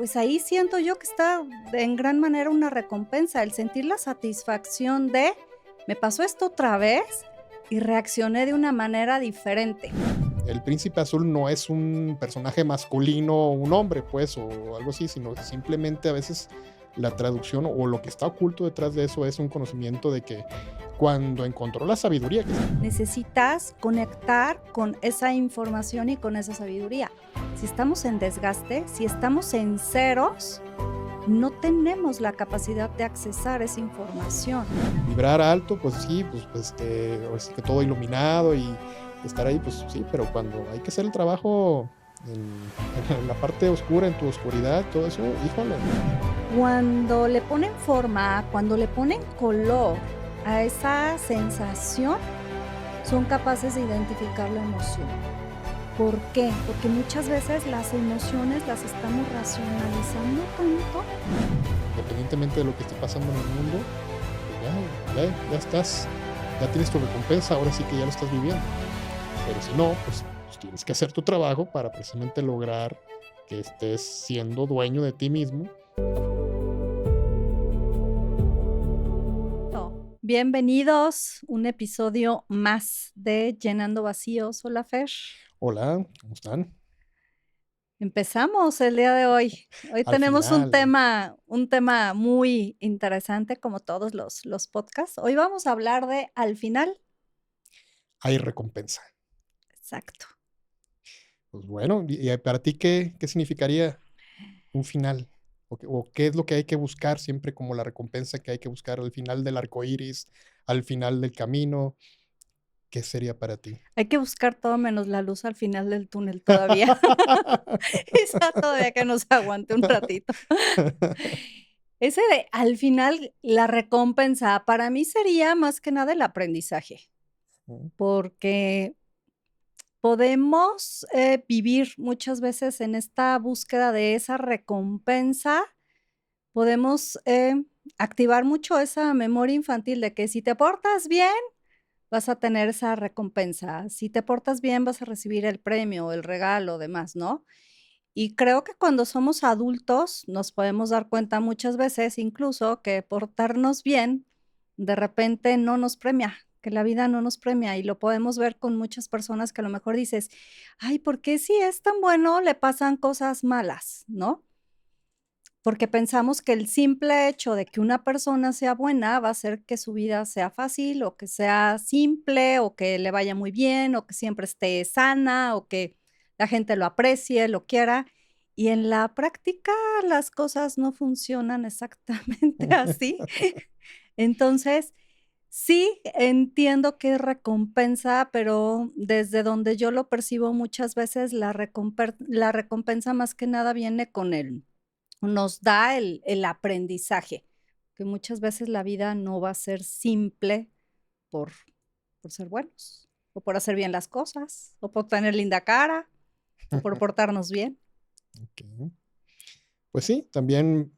pues ahí siento yo que está en gran manera una recompensa, el sentir la satisfacción de, me pasó esto otra vez y reaccioné de una manera diferente. El príncipe azul no es un personaje masculino o un hombre, pues, o algo así, sino simplemente a veces la traducción o lo que está oculto detrás de eso es un conocimiento de que cuando encontró la sabiduría, Necesitas conectar con esa información y con esa sabiduría. Si estamos en desgaste, si estamos en ceros, no tenemos la capacidad de accesar esa información. vibrar alto, pues sí, ahora sí que todo iluminado y estar ahí, pues sí, pero cuando hay que hacer el trabajo en la parte oscura, en tu oscuridad, todo eso, híjole. Cuando le ponen forma, cuando le ponen color a esa sensación, son capaces de identificar la emoción. ¿Por qué? Porque muchas veces las emociones las estamos racionalizando tanto. Independientemente de lo que esté pasando en el mundo, pues ya estás, ya tienes tu recompensa, ahora sí que ya lo estás viviendo. Pero si no, pues tienes que hacer tu trabajo para precisamente lograr que estés siendo dueño de ti mismo. Bienvenidos, un episodio más de Llenando Vacíos. Hola, Fer. Hola, ¿cómo están? Empezamos el día de hoy. Hoy Al tenemos final un tema muy interesante, como todos los podcasts. Hoy vamos a hablar de al final. hay recompensa. Exacto. Pues bueno, y para ti, ¿qué significaría un final? O qué es lo que hay que buscar siempre como la recompensa que hay que buscar al final del arco iris, al final del camino? ¿Qué sería para ti? Hay que buscar todo menos la luz al final del túnel todavía. Esa todavía que nos aguante un ratito. Ese de al final, la recompensa, para mí sería más que nada el aprendizaje, Mm, porque podemos, vivir muchas veces en esta búsqueda de esa recompensa, podemos, activar mucho esa memoria infantil de que si te portas bien, vas a tener esa recompensa, si te portas bien, vas a recibir el premio, el regalo, demás, ¿no? Y creo que cuando somos adultos nos podemos dar cuenta muchas veces, incluso, que portarnos bien, de repente no nos premia, que la vida no nos premia, y lo podemos ver con muchas personas que a lo mejor dices: "Ay, ¿por qué si es tan bueno le pasan cosas malas?", ¿no? Porque pensamos que el simple hecho de que una persona sea buena va a hacer que su vida sea fácil, o que sea simple, o que le vaya muy bien, o que siempre esté sana, o que la gente lo aprecie, lo quiera. Y en la práctica las cosas no funcionan exactamente así. Entonces, sí, entiendo que es recompensa, pero desde donde yo lo percibo muchas veces la recompensa más que nada viene con el nos da el aprendizaje, que muchas veces la vida no va a ser simple por por ser buenos, o por hacer bien las cosas, o por tener linda cara, o por portarnos bien. okey. Pues sí, también,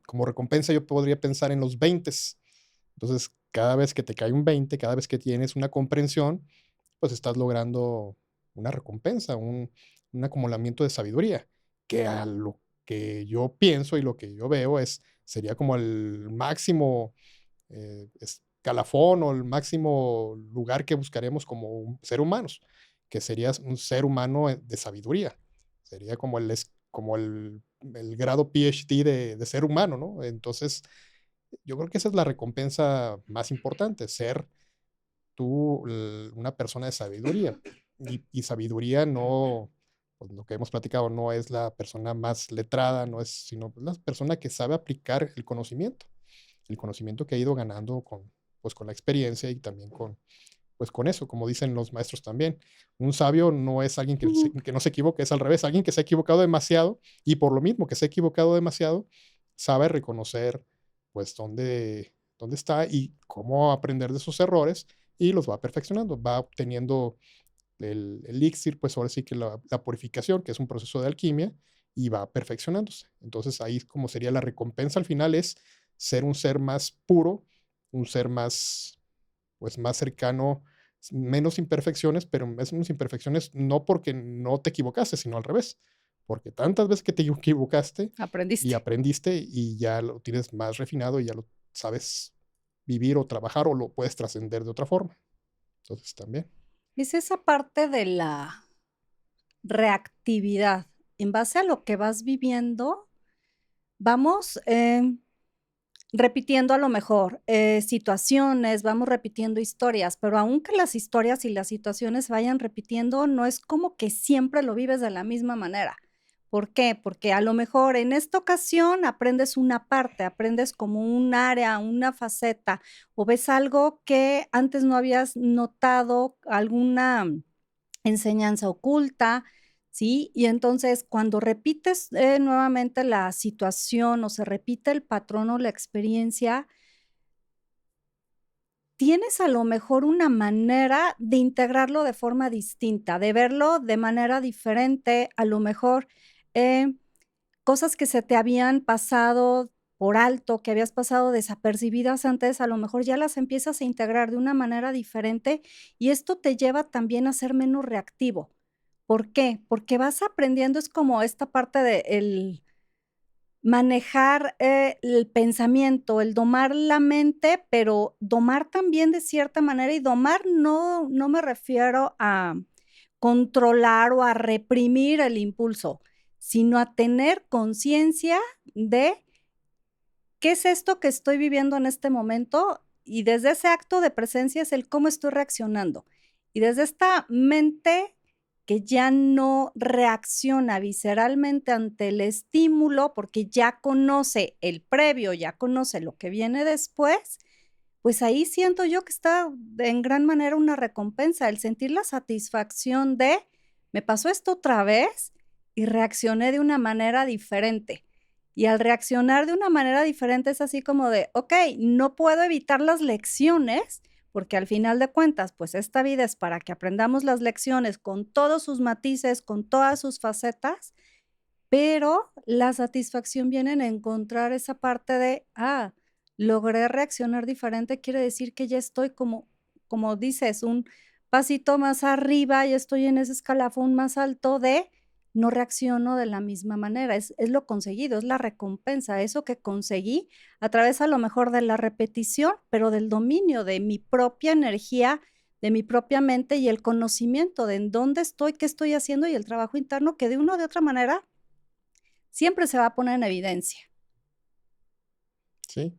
como recompensa yo podría pensar en los 20. Entonces, cada vez que te cae un 20, cada vez que tienes una comprensión, pues estás logrando una recompensa, un acumulamiento de sabiduría, que a lo que yo pienso y lo que yo veo sería como el máximo escalafón o el máximo lugar que buscaremos como ser humanos, que serías un ser humano de sabiduría. Sería como el grado PhD de ser humano, ¿no? Entonces, yo creo que esa es la recompensa más importante, ser tú una persona de sabiduría. Y sabiduría no, pues lo que hemos platicado, no es la persona más letrada, no es, sino la persona que sabe aplicar el conocimiento que ha ido ganando pues, con la experiencia y también pues, con eso, como dicen los maestros también. Un sabio no es alguien Ujú. que no se equivoque, es al revés, alguien que se ha equivocado demasiado y por lo mismo que se ha equivocado demasiado, sabe reconocer pues dónde está y cómo aprender de sus errores y los va perfeccionando, va obteniendo el elixir, pues ahora sí que la purificación, que es un proceso de alquimia, y va perfeccionándose. Entonces ahí como sería la recompensa al final es ser un ser más puro, un ser más, pues más cercano, menos imperfecciones, pero menos imperfecciones no porque no te equivocaste, sino al revés, porque tantas veces que te equivocaste y Aprendiste. aprendiste y ya lo tienes más refinado y ya lo sabes vivir o trabajar o lo puedes trascender de otra forma. Entonces también. Es esa parte de la reactividad. En base a lo que vas viviendo, vamos, repitiendo a lo mejor, situaciones, vamos repitiendo historias, pero aunque las historias y las situaciones vayan repitiendo, no es como que siempre lo vives de la misma manera. ¿Por qué? Porque a lo mejor en esta ocasión aprendes una parte, aprendes como un área, una faceta, o ves algo que antes no habías notado, alguna enseñanza oculta, ¿sí? Y entonces, cuando repites, nuevamente la situación o se repite el patrón o la experiencia, tienes a lo mejor una manera de integrarlo de forma distinta, de verlo de manera diferente, a lo mejor, eh, cosas que se te habían pasado por alto, que habías pasado desapercibidas antes, a lo mejor ya las empiezas a integrar de una manera diferente, y esto te lleva también a ser menos reactivo. ¿Por qué? Porque vas aprendiendo, es como esta parte de el manejar, el pensamiento, el domar la mente, pero domar también de cierta manera, y domar no me refiero a controlar o a reprimir el impulso, sino a tener conciencia de qué es esto que estoy viviendo en este momento, y desde ese acto de presencia es el cómo estoy reaccionando. Y desde esta mente que ya no reacciona visceralmente ante el estímulo, porque ya conoce el previo, ya conoce lo que viene después, pues ahí siento yo que está en gran manera una recompensa, el sentir la satisfacción de, me pasó esto otra vez y reaccioné de una manera diferente. Y al reaccionar de una manera diferente es así como de, okey, no puedo evitar las lecciones, porque al final de cuentas, pues esta vida es para que aprendamos las lecciones con todos sus matices, con todas sus facetas, pero la satisfacción viene en encontrar esa parte de, logré reaccionar diferente, quiere decir que ya estoy como dices, un pasito más arriba, ya estoy en ese escalafón más alto de no reacciono de la misma manera, es lo conseguido, es la recompensa, eso que conseguí a través a lo mejor de la repetición, pero del dominio de mi propia energía, de mi propia mente y el conocimiento de en dónde estoy, qué estoy haciendo y el trabajo interno que de una o de otra manera siempre se va a poner en evidencia. Sí,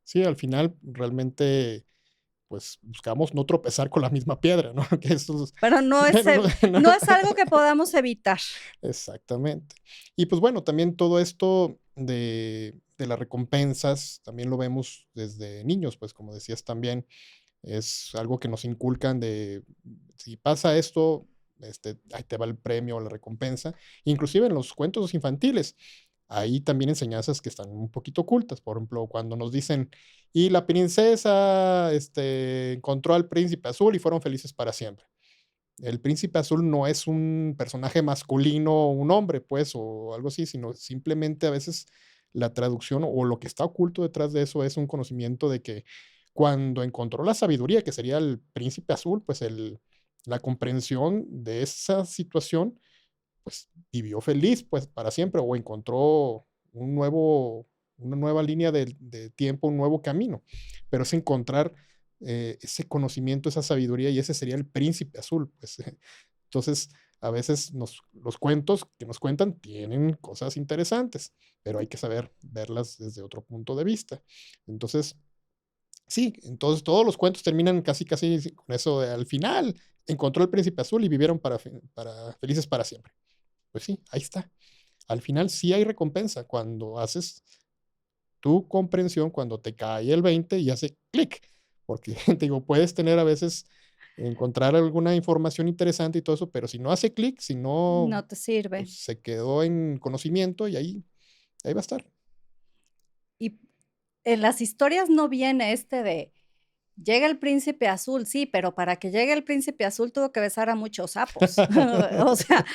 sí, al final realmente, pues, buscamos no tropezar con la misma piedra, ¿no? Que eso es Pero no es, bueno, no, no es algo que podamos evitar. exactamente. Y, pues, bueno, también todo esto de las recompensas, también lo vemos desde niños, pues, como decías también, es algo que nos inculcan de, si pasa esto, ahí te va el premio o la recompensa, inclusive en los cuentos infantiles. Hay también enseñanzas que están un poquito ocultas. Por ejemplo, cuando nos dicen, y la princesa encontró al príncipe azul y fueron felices para siempre. El príncipe azul no es un personaje masculino, un hombre, pues, o algo así, sino simplemente a veces la traducción o lo que está oculto detrás de eso es un conocimiento de que cuando encontró la sabiduría, que sería el príncipe azul, pues la comprensión de esa situación, pues vivió feliz, pues para siempre, o encontró un nuevo, una nueva línea de tiempo, un nuevo camino. Pero es encontrar ese conocimiento, esa sabiduría, y ese sería el príncipe azul, pues. Entonces, a veces los cuentos que nos cuentan tienen cosas interesantes, pero hay que saber verlas desde otro punto de vista. Entonces, sí, entonces todos los cuentos terminan casi, casi con eso de al final encontró el príncipe azul y vivieron para felices para siempre. Pues sí, ahí está. Al final sí hay recompensa cuando haces tu comprensión, cuando te cae el 20 y hace clic, porque te digo, puedes tener a veces, encontrar alguna información interesante y todo eso, pero si no hace clic, si no, No te sirve. pues se quedó en conocimiento y ahí va a estar. Y en las historias no viene de llega el príncipe azul, sí, pero para que llegue el príncipe azul tuvo que besar a muchos sapos. O sea,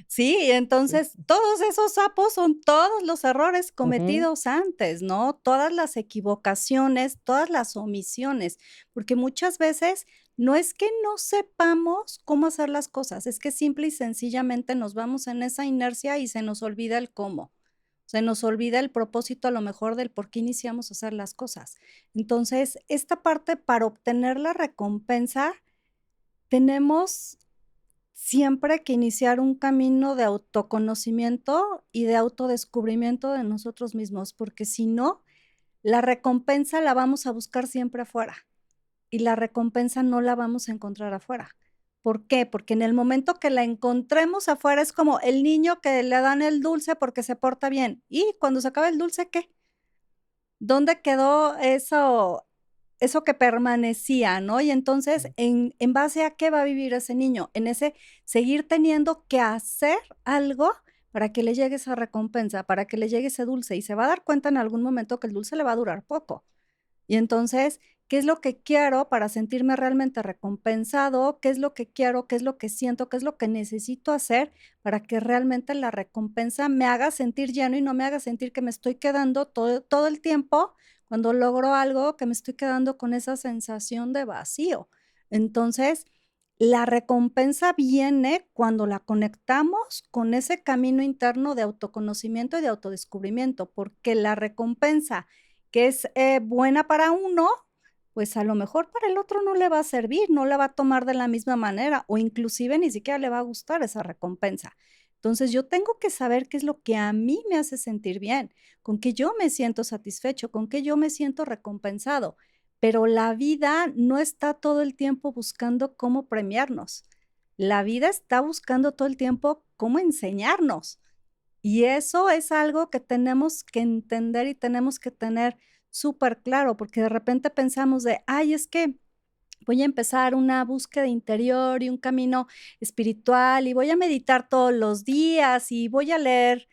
sí, Sí. entonces todos esos sapos son todos los errores Ujú, cometidos antes, ¿no? Todas las equivocaciones, todas las omisiones, porque muchas veces No es que no sepamos cómo hacer las cosas, es que simple y sencillamente nos vamos en esa inercia y se nos olvida el cómo. Se nos olvida el propósito, a lo mejor, del por qué iniciamos a hacer las cosas. Entonces, esta parte para obtener la recompensa, tenemos siempre que iniciar un camino de autoconocimiento y de autodescubrimiento de nosotros mismos, porque si no, la recompensa la vamos a buscar siempre afuera y la recompensa no la vamos a encontrar afuera. ¿Por qué? Porque en el momento que la encontremos afuera es como el niño que le dan el dulce porque se porta bien. Y cuando se acaba el dulce, ¿qué? ¿Dónde quedó eso que permanecía, no? Y entonces, Mm, ¿en base a qué va a vivir ese niño? En ese seguir teniendo que hacer algo para que le llegue esa recompensa, para que le llegue ese dulce, y se va a dar cuenta en algún momento que el dulce le va a durar poco. Y entonces, ¿qué es lo que quiero para sentirme realmente recompensado? ¿Qué es lo que quiero? ¿Qué es lo que siento? ¿Qué es lo que necesito hacer para que realmente la recompensa me haga sentir lleno y no me haga sentir que me estoy quedando todo el tiempo cuando logro algo, que me estoy quedando con esa sensación de vacío? Entonces, la recompensa viene cuando la conectamos con ese camino interno de autoconocimiento y de autodescubrimiento, porque la recompensa que es, buena para uno, pues, a lo mejor para el otro no le va a servir, no la va a tomar de la misma manera, o inclusive ni siquiera le va a gustar esa recompensa. Entonces, yo tengo que saber qué es lo que a mí me hace sentir bien, con qué yo me siento satisfecho, con qué yo me siento recompensado. Pero la vida no está todo el tiempo buscando cómo premiarnos. La vida está buscando todo el tiempo cómo enseñarnos. Y eso es algo que tenemos que entender y tenemos que tener súper claro, porque de repente pensamos de: "Ay, es que voy a empezar una búsqueda interior y un camino espiritual, y voy a meditar todos los días, y voy a leer,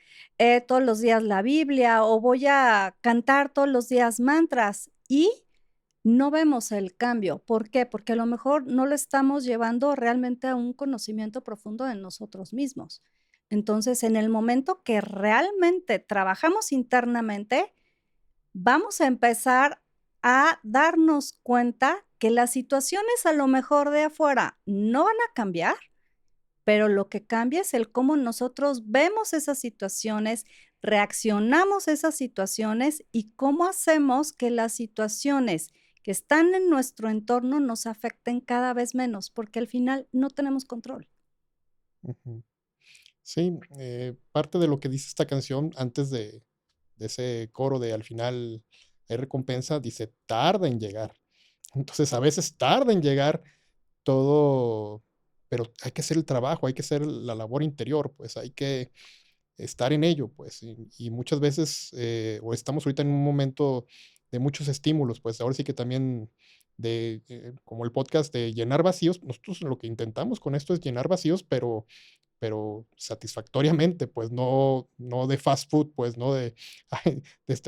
todos los días la Biblia, o voy a cantar todos los días mantras", y no vemos el cambio, ¿por qué? Porque a lo mejor no lo estamos llevando realmente a un conocimiento profundo de nosotros mismos. Entonces, en el momento que realmente trabajamos internamente, vamos a empezar a darnos cuenta que las situaciones a lo mejor de afuera no van a cambiar, pero lo que cambia es el cómo nosotros vemos esas situaciones, reaccionamos a esas situaciones y cómo hacemos que las situaciones que están en nuestro entorno nos afecten cada vez menos, porque al final no tenemos control. ujú. Sí, parte de lo que dice esta canción antes de ese coro de al final hay recompensa, dice tarda en llegar. Entonces, a veces tarda en llegar todo, pero hay que hacer el trabajo, hay que hacer la labor interior, pues hay que estar en ello, pues, y muchas veces, o estamos ahorita en un momento de muchos estímulos, pues ahora sí que también como el podcast de llenar vacíos, nosotros lo que intentamos con esto es llenar vacíos, pero satisfactoriamente, pues no de fast food, pues no de, ay,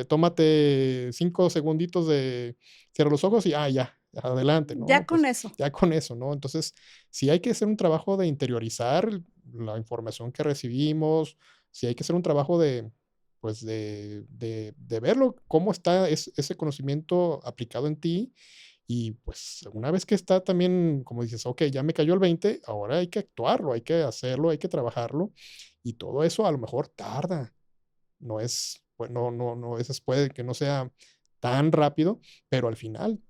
tómate 5 segunditos de cierra los ojos y, ya, adelante, Ya no, con pues eso. ya con eso, ¿no? Entonces, sí hay que hacer un trabajo de interiorizar la información que recibimos, sí hay que hacer un trabajo de, pues, de verlo, cómo está ese conocimiento aplicado en ti y pues una vez que está también, como dices, ok, ya me cayó el 20, ahora hay que actuarlo, hay que hacerlo, hay que trabajarlo y todo eso a lo mejor tarda, no es, pues no, eso puede que no sea tan rápido, pero al final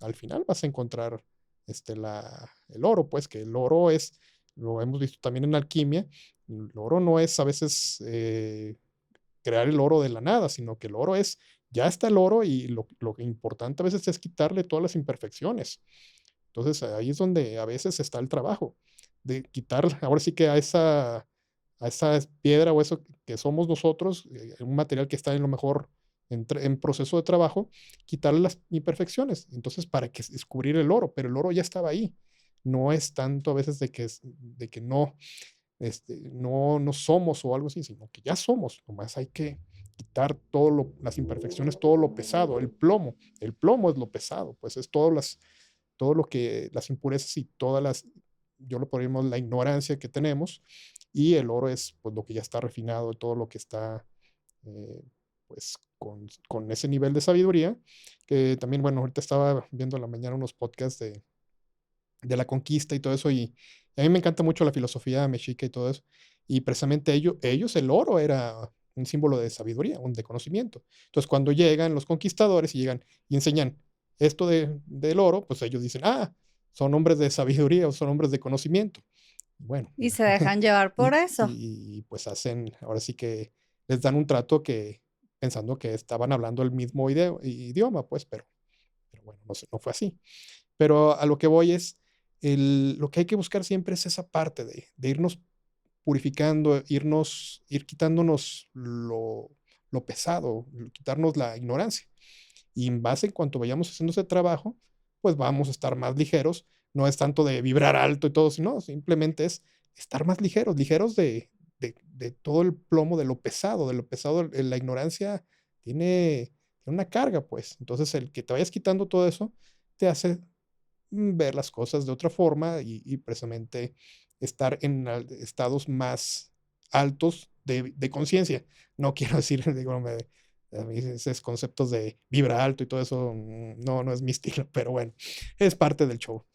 vas a encontrar el oro, pues que el oro es, lo hemos visto también en alquimia, el oro no es a veces crear el oro de la nada, sino que el oro es, ya está el oro y lo importante a veces es quitarle todas las imperfecciones. Entonces ahí es donde a veces está el trabajo, de quitar ahora sí que a esa piedra o eso que somos nosotros, un material que está en lo mejor en proceso de trabajo, quitarle las imperfecciones. Entonces, para que descubrir el oro, pero el oro ya estaba ahí. No es tanto a veces de que no, no somos o algo así, sino que ya somos, nomás hay que quitar las imperfecciones, todo lo pesado, el plomo es lo pesado, pues es todo lo que, las impurezas y todas yo lo ponemos la ignorancia que tenemos, y el oro es pues lo que ya está refinado, todo lo que está eh, pues con ese nivel de sabiduría, que también, bueno, ahorita estaba viendo en la mañana unos podcasts de la conquista y todo eso, y a mí me encanta mucho la filosofía mexica y todo eso, y precisamente ellos el oro era un símbolo de sabiduría, un de conocimiento. Entonces, cuando llegan los conquistadores y llegan y enseñan esto del oro, pues ellos dicen: "Ah, son hombres de sabiduría o son hombres de conocimiento". Bueno, Y se dejan llevar por eso. pues hacen, ahora sí que les dan un trato que pensando que estaban hablando el mismo idioma, pues, pero bueno, no fue así. Pero a lo que voy es, lo que hay que buscar siempre es esa parte de irnos purificando, ir quitándonos lo pesado, quitarnos la ignorancia. Y en base, en cuanto vayamos haciendo ese trabajo, pues vamos a estar más ligeros. No es tanto de vibrar alto y todo, sino simplemente es estar más ligeros, ligeros de todo el plomo, de lo pesado. La ignorancia tiene una carga, pues. Entonces, el que te vayas quitando todo eso te hace ver las cosas de otra forma y precisamente estar en estados más altos de conciencia. No quiero decir, digo, a mí esos conceptos de vibra alto y todo eso, no es mi estilo, pero bueno, es parte del show.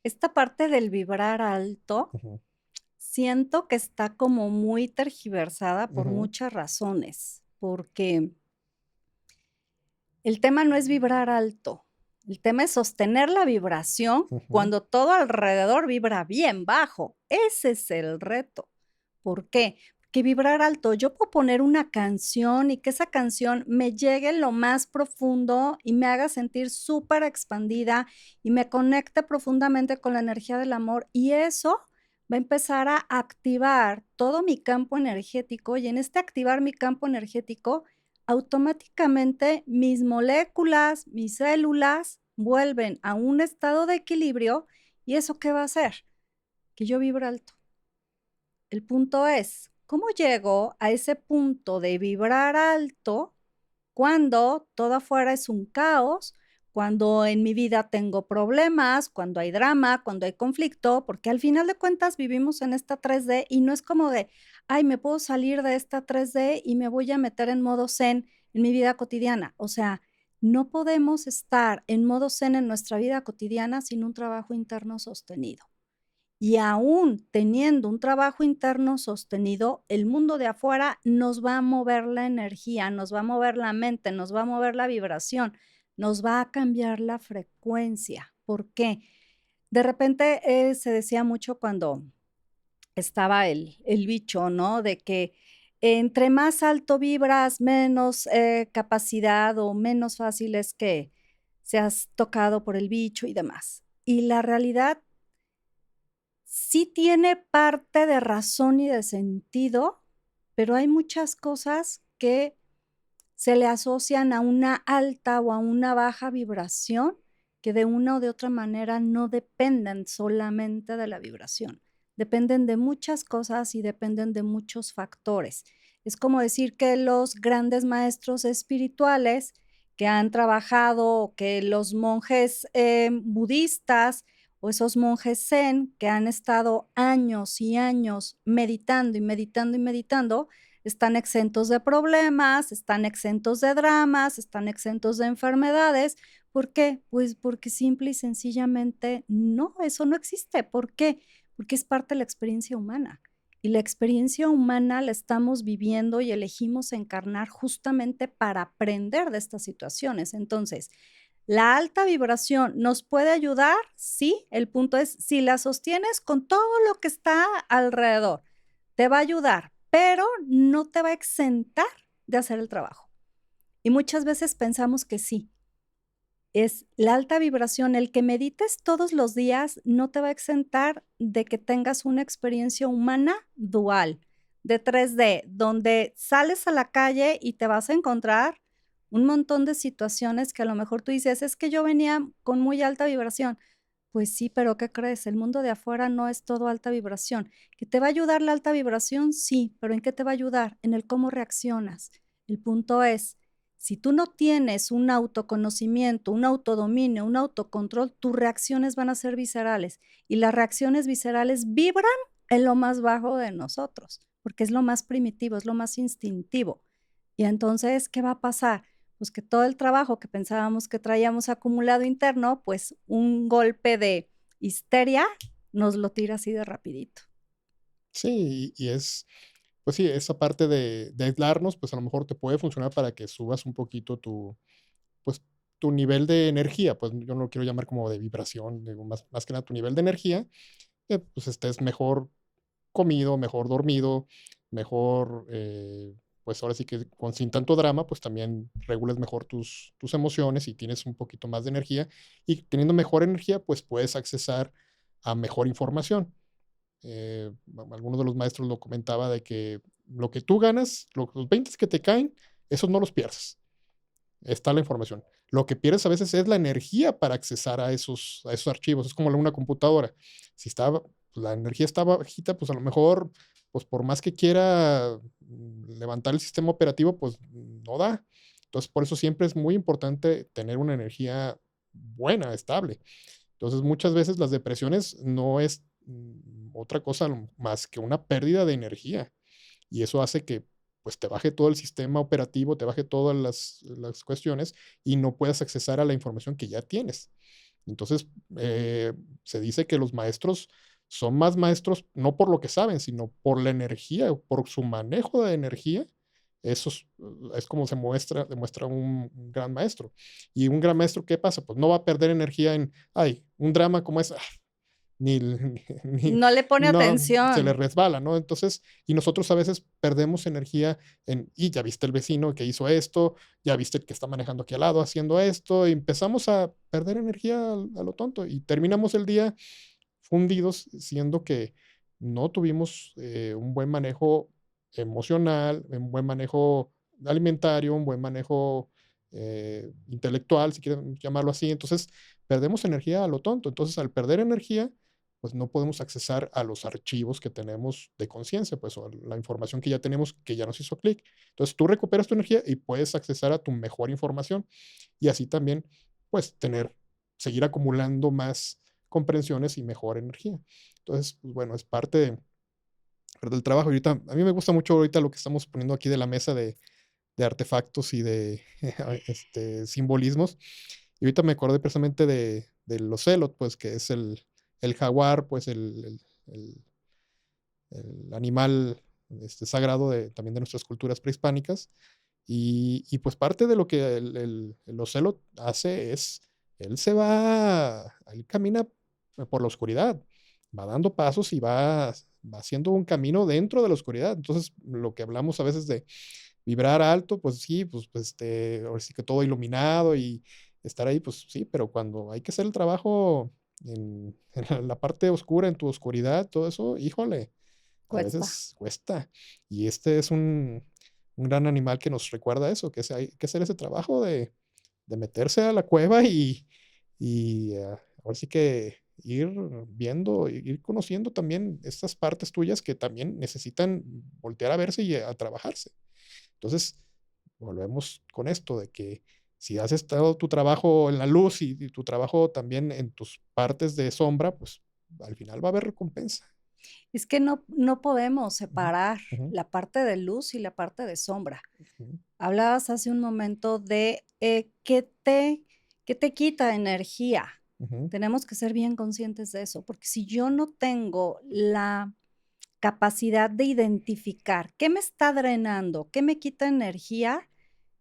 Esta parte del vibrar alto, Ujú, siento que está como muy tergiversada por ujú, muchas razones, porque el tema no es vibrar alto, el tema es sostener la vibración ujú, cuando todo alrededor vibra bien bajo. Ese es el reto. ¿Por qué? Porque vibrar alto, yo puedo poner una canción y que esa canción me llegue en lo más profundo y me haga sentir súper expandida y me conecte profundamente con la energía del amor y eso va a empezar a activar todo mi campo energético y en este activar mi campo energético automáticamente mis moléculas, mis células vuelven a un estado de equilibrio y ¿eso qué va a hacer? Que yo vibre alto. El punto es, ¿cómo llego a ese punto de vibrar alto cuando todo afuera es un caos, cuando en mi vida tengo problemas, cuando hay drama, cuando hay conflicto? Porque al final de cuentas vivimos en esta 3D y no es como de, ay, me puedo salir de esta 3D y me voy a meter en modo zen en mi vida cotidiana. O sea, no podemos estar en modo zen en nuestra vida cotidiana sin un trabajo interno sostenido. Y aún teniendo un trabajo interno sostenido, el mundo de afuera nos va a mover la energía, nos va a mover la mente, nos va a mover la vibración, nos va a cambiar la frecuencia. ¿Por qué? De repente, se decía mucho cuando estaba el bicho, ¿no? De que entre más alto vibras, menos, capacidad o menos fácil es que seas tocado por el bicho y demás. Y la realidad sí tiene parte de razón y de sentido, pero hay muchas cosas que se le asocian a una alta o a una baja vibración, que de una o de otra manera no dependen solamente de la vibración, dependen de muchas cosas y dependen de muchos factores. Es como decir que los grandes maestros espirituales que han trabajado, que los monjes budistas o esos monjes zen que han estado años y años meditando y meditando y meditando, están exentos de problemas, están exentos de dramas, están exentos de enfermedades. ¿Por qué? Pues porque simple y sencillamente no, eso no existe. ¿Por qué? Porque es parte de la experiencia humana. Y la experiencia humana la estamos viviendo y elegimos encarnar justamente para aprender de estas situaciones. Entonces, ¿la alta vibración nos puede ayudar? Sí, el punto es si la sostienes con todo lo que está alrededor, te va a ayudar, pero no te va a exentar de hacer el trabajo. Y muchas veces pensamos que sí. Es la alta vibración, el que medites todos los días no te va a exentar de que tengas una experiencia humana dual, de 3D, donde sales a la calle y te vas a encontrar un montón de situaciones que a lo mejor tú dices, es que yo venía con muy alta vibración. Pues sí, pero ¿qué crees? El mundo de afuera no es todo alta vibración. ¿Que te va a ayudar la alta vibración? Sí, pero ¿en qué te va a ayudar? En el cómo reaccionas. El punto es, si tú no tienes un autoconocimiento, un autodominio, un autocontrol, tus reacciones van a ser viscerales y las reacciones viscerales vibran en lo más bajo de nosotros, porque es lo más primitivo, es lo más instintivo. Y entonces, ¿qué va a pasar? Pues que todo el trabajo que pensábamos que traíamos acumulado interno, pues un golpe de histeria, nos lo tira así de rapidito. Sí, y es, pues sí, esa parte de aislarnos, pues a lo mejor te puede funcionar para que subas un poquito tu, pues, tu nivel de energía, pues yo no lo quiero llamar como de vibración, digo, más que nada tu nivel de energía, pues estés mejor comido, mejor dormido, mejor, pues ahora sí que sin tanto drama, pues también regules mejor tus emociones y tienes un poquito más de energía. Y teniendo mejor energía, pues puedes accesar a mejor información. Algunos de los maestros lo comentaba de que lo que tú ganas, los 20 que te caen, esos no los pierdes. Está la información. Lo que pierdes a veces es la energía para accesar a esos archivos. Es como una computadora. Si está, la energía está bajita, pues a lo mejor, pues por más que quiera levantar el sistema operativo, pues no da. Entonces, por eso siempre es muy importante tener una energía buena, estable. Entonces, muchas veces las depresiones no es otra cosa más que una pérdida de energía. Y eso hace que pues te baje todo el sistema operativo, te baje todas las cuestiones y no puedas accesar a la información que ya tienes. Entonces, se dice que los maestros son más maestros no por lo que saben, sino por la energía, por su manejo de energía. Eso es como demuestra un gran maestro. Y un gran maestro, ¿qué pasa? Pues no va a perder energía en, ay, un drama como es, ni, ni, No le pone no, se le atención. resbala, ¿no? Entonces, y nosotros a veces perdemos energía en, y ya viste el vecino que hizo esto, ya viste el que está manejando aquí al lado haciendo esto, y empezamos a perder energía a lo tonto y terminamos el día fundidos, siendo que no tuvimos un buen manejo emocional, un buen manejo alimentario, un buen manejo intelectual, si quieren llamarlo así. Entonces, perdemos energía a lo tonto. Entonces, al perder energía, pues no podemos accesar a los archivos que tenemos de conciencia, pues o a la información que ya tenemos que ya nos hizo clic. Entonces, tú recuperas tu energía y puedes accesar a tu mejor información y así también, pues, seguir acumulando más comprensiones y mejor energía. Entonces, pues bueno, es parte del trabajo. Ahorita, a mí me gusta mucho ahorita lo que estamos poniendo aquí de la mesa de artefactos y de simbolismos. Y ahorita me acordé precisamente de los Ocelot, pues que es el jaguar, pues el animal sagrado también de nuestras culturas prehispánicas. Y pues parte de lo que el Ocelot hace es, él camina por la oscuridad, va dando pasos y va haciendo un camino dentro de la oscuridad. Entonces, lo que hablamos a veces de vibrar alto, pues sí, ahora sí que todo iluminado y estar ahí, pues sí, pero cuando hay que hacer el trabajo en la parte oscura, en tu oscuridad, todo eso, híjole, a Cuesta. veces cuesta. Y este es un gran animal que nos recuerda eso, que hay que hacer ese trabajo de meterse a la cueva y ahora sí que ir viendo, ir conociendo también estas partes tuyas que también necesitan voltear a verse y a trabajarse. Entonces, volvemos con esto de que si has estado tu trabajo en la luz y tu trabajo también en tus partes de sombra, pues al final va a haber recompensa. Es que no podemos Ujú, separar ujú, la parte de luz y la parte de sombra. ujú, Hablabas hace un momento de, qué te quita energía. ujú, Tenemos que ser bien conscientes de eso, porque si yo no tengo la capacidad de identificar qué me está drenando, qué me quita energía,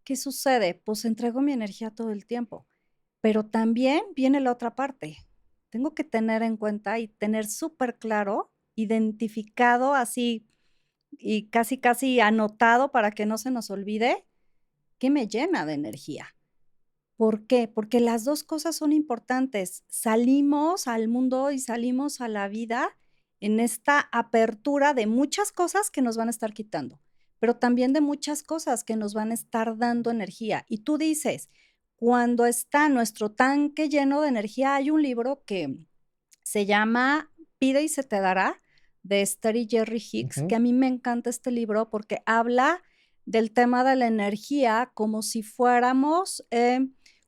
¿qué sucede? Pues entrego mi energía todo el tiempo. Pero también viene la otra parte. Tengo que tener en cuenta y tener súper claro, identificado así y casi, casi anotado para que no se nos olvide, qué me llena de energía. ¿Por qué? Porque las 2 cosas son importantes. Salimos al mundo y salimos a la vida en esta apertura de muchas cosas que nos van a estar quitando, pero también de muchas cosas que nos van a estar dando energía. Y tú dices, cuando está nuestro tanque lleno de energía, hay un libro que se llama Pide y se te dará, de Esther y Jerry Hicks, que ujú, a mí me encanta este libro porque habla del tema de la energía como si fuéramos,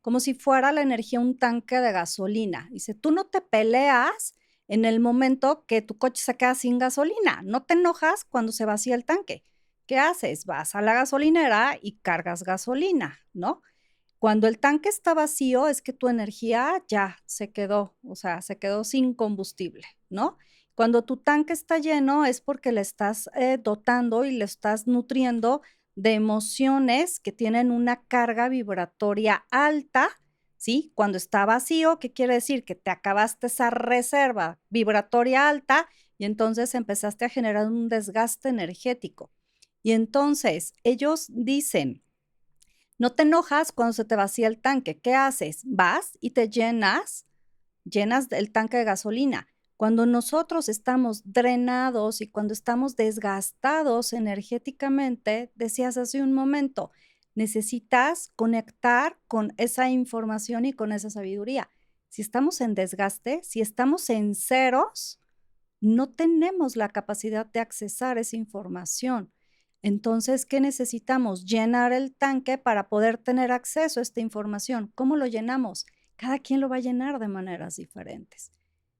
como si fuera la energía un tanque de gasolina. Dice, tú no te peleas en el momento que tu coche se queda sin gasolina, no te enojas cuando se vacía el tanque. ¿Qué haces? Vas a la gasolinera y cargas gasolina, ¿no? Cuando el tanque está vacío, es que tu energía ya se quedó, o sea, se quedó sin combustible, ¿no? Cuando tu tanque está lleno es porque le estás dotando y le estás nutriendo de emociones que tienen una carga vibratoria alta, ¿sí? Cuando está vacío, ¿qué quiere decir? Que te acabaste esa reserva vibratoria alta y entonces empezaste a generar un desgaste energético. Y entonces ellos dicen, no te enojas cuando se te vacía el tanque. ¿Qué haces? Vas y te llenas el tanque de gasolina. Cuando nosotros estamos drenados y cuando estamos desgastados energéticamente, decías hace un momento, necesitas conectar con esa información y con esa sabiduría. Si estamos en desgaste, si estamos en ceros, no tenemos la capacidad de accesar esa información. Entonces, ¿qué necesitamos? Llenar el tanque para poder tener acceso a esta información. ¿Cómo lo llenamos? Cada quien lo va a llenar de maneras diferentes.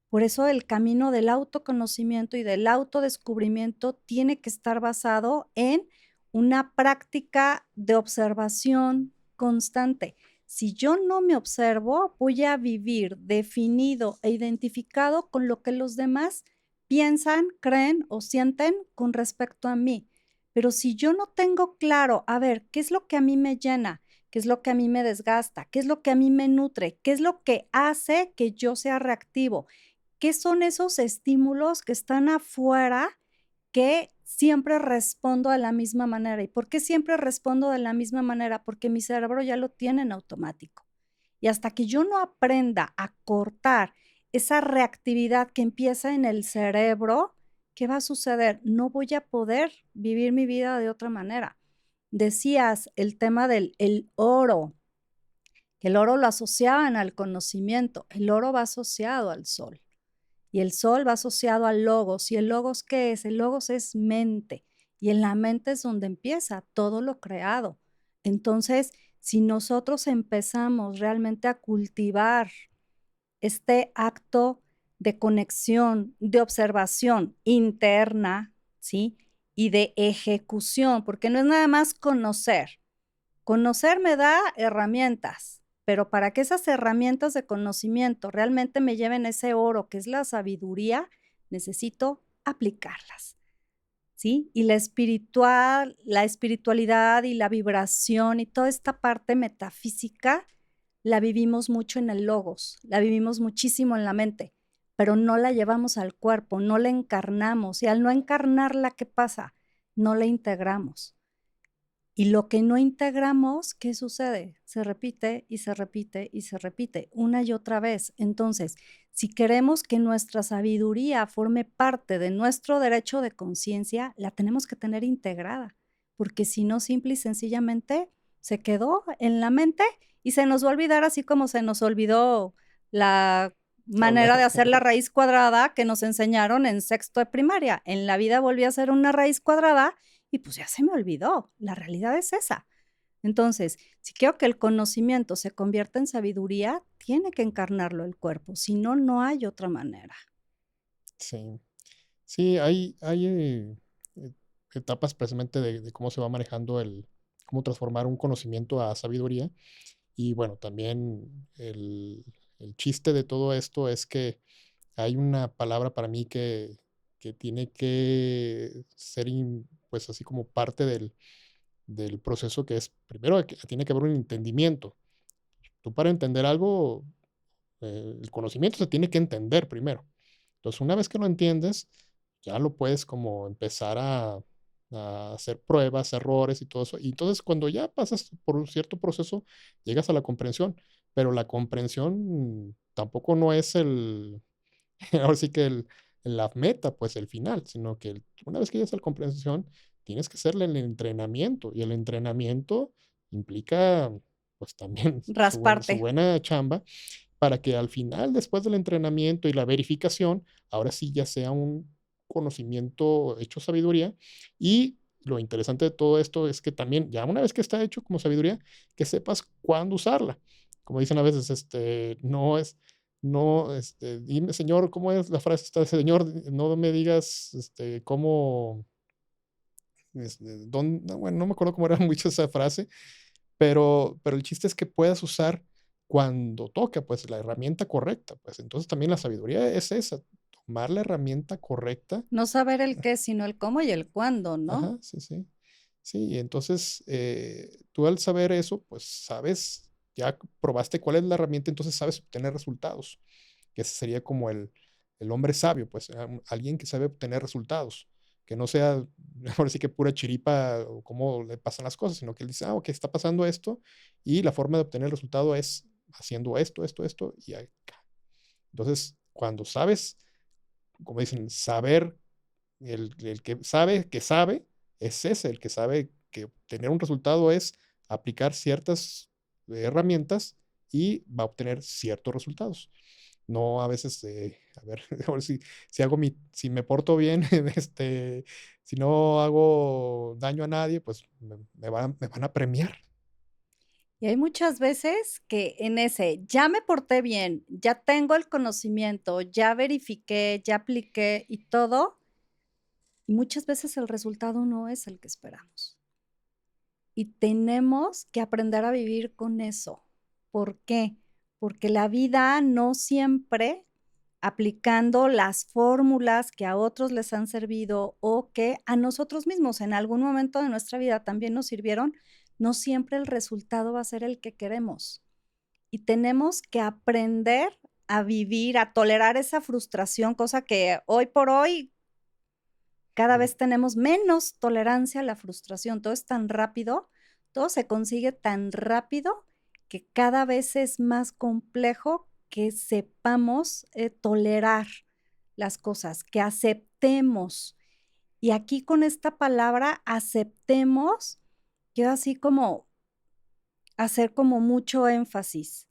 Por eso el camino del autoconocimiento y del autodescubrimiento tiene que estar basado en una práctica de observación constante. Si yo no me observo, voy a vivir definido e identificado con lo que los demás piensan, creen o sienten con respecto a mí. Pero si yo no tengo claro, a ver, ¿qué es lo que a mí me llena? ¿Qué es lo que a mí me desgasta? ¿Qué es lo que a mí me nutre? ¿Qué es lo que hace que yo sea reactivo? ¿Qué son esos estímulos que están afuera que siempre respondo de la misma manera? ¿Y por qué siempre respondo de la misma manera? Porque mi cerebro ya lo tiene en automático. Y hasta que yo no aprenda a cortar esa reactividad que empieza en el cerebro, ¿qué va a suceder? No voy a poder vivir mi vida de otra manera. Decías el tema del el oro, que el oro lo asociaban al conocimiento, el oro va asociado al sol. Y el sol va asociado al logos. ¿Y el logos qué es? El logos es mente. Y en la mente es donde empieza todo lo creado. Entonces, si nosotros empezamos realmente a cultivar este acto de conexión, de observación interna, ¿sí? Y de ejecución, porque no es nada más conocer. Conocer me da herramientas, pero para que esas herramientas de conocimiento realmente me lleven ese oro, que es la sabiduría, necesito aplicarlas, ¿sí? Y la espiritualidad y la vibración y toda esta parte metafísica la vivimos mucho en el logos, la vivimos muchísimo en la mente, pero no la llevamos al cuerpo, no la encarnamos y al no encarnarla, ¿qué pasa? No la integramos. Y lo que no integramos, ¿qué sucede? Se repite y se repite y se repite una y otra vez. Entonces, si queremos que nuestra sabiduría forme parte de nuestro derecho de conciencia, la tenemos que tener integrada, porque si no, simple y sencillamente se quedó en la mente y se nos va a olvidar así como se nos olvidó la manera de Tabla. hacer la raíz cuadrada que nos enseñaron en sexto de primaria. En la vida volví a hacer una raíz cuadrada y pues ya se me olvidó, la realidad es esa. Entonces, si quiero que el conocimiento se convierta en sabiduría, tiene que encarnarlo el cuerpo, si no, no hay otra manera. Sí. Sí, hay etapas precisamente de cómo se va manejando cómo transformar un conocimiento a sabiduría. Y bueno, también el chiste de todo esto es que hay una palabra para mí que tiene que ser, pues así como parte del proceso que es, primero tiene que haber un entendimiento. Tú para entender algo, el conocimiento se tiene que entender primero. Entonces, una vez que lo entiendes, ya lo puedes como empezar a hacer pruebas, errores y todo eso. Y entonces, cuando ya pasas por un cierto proceso, llegas a la comprensión. Pero la comprensión tampoco no es ahora sí que la meta, pues el final, sino que una vez que llegas a la comprensión, tienes que hacerle el entrenamiento. Y el entrenamiento implica, pues también su Rasparte. buena chamba para que al final, después del entrenamiento y la verificación, ahora sí ya sea un conocimiento hecho sabiduría. Y lo interesante de todo esto es que también, ya una vez que está hecho como sabiduría, que sepas cuándo usarla. Como dicen a veces, dime, Señor, ¿cómo es la frase esta? Señor, no me digas, cómo, no, bueno, no me acuerdo cómo era mucho esa frase, pero el chiste es que puedas usar cuando toca, pues, la herramienta correcta, pues. Entonces, también la sabiduría es esa, tomar la herramienta correcta. No saber el qué, sino el cómo y el cuándo, ¿no? Ajá, sí, sí. Sí, y entonces, tú al saber eso, pues, sabes, ya probaste cuál es la herramienta, entonces sabes obtener resultados, que ese sería como el hombre sabio, pues, alguien que sabe obtener resultados, que no sea, ahora sí que pura chiripa o cómo le pasan las cosas, sino que él dice: "Ah, okey, está pasando esto, y la forma de obtener el resultado es haciendo esto, esto, esto, y acá". Entonces, cuando sabes, como dicen, saber el que sabe, es ese, el que sabe que tener un resultado es aplicar ciertas herramientas y va a obtener ciertos resultados. No a veces, a ver, a ver si hago si me porto bien, si no hago daño a nadie, pues me van a premiar. Y hay muchas veces que en ese, ya me porté bien, ya tengo el conocimiento, ya verifiqué, ya apliqué y todo, y muchas veces el resultado no es el que esperamos. Y tenemos que aprender a vivir con eso. ¿Por qué? Porque la vida no siempre aplicando las fórmulas que a otros les han servido o que a nosotros mismos en algún momento de nuestra vida también nos sirvieron, no siempre el resultado va a ser el que queremos. Y tenemos que aprender a vivir, a tolerar esa frustración, cosa que hoy por hoy cada Mm, vez tenemos menos tolerancia a la frustración. Todo es tan rápido, todo se consigue tan rápido que cada vez es más complejo que sepamos, tolerar las cosas, que aceptemos. Y aquí con esta palabra aceptemos, quiero así como hacer como mucho énfasis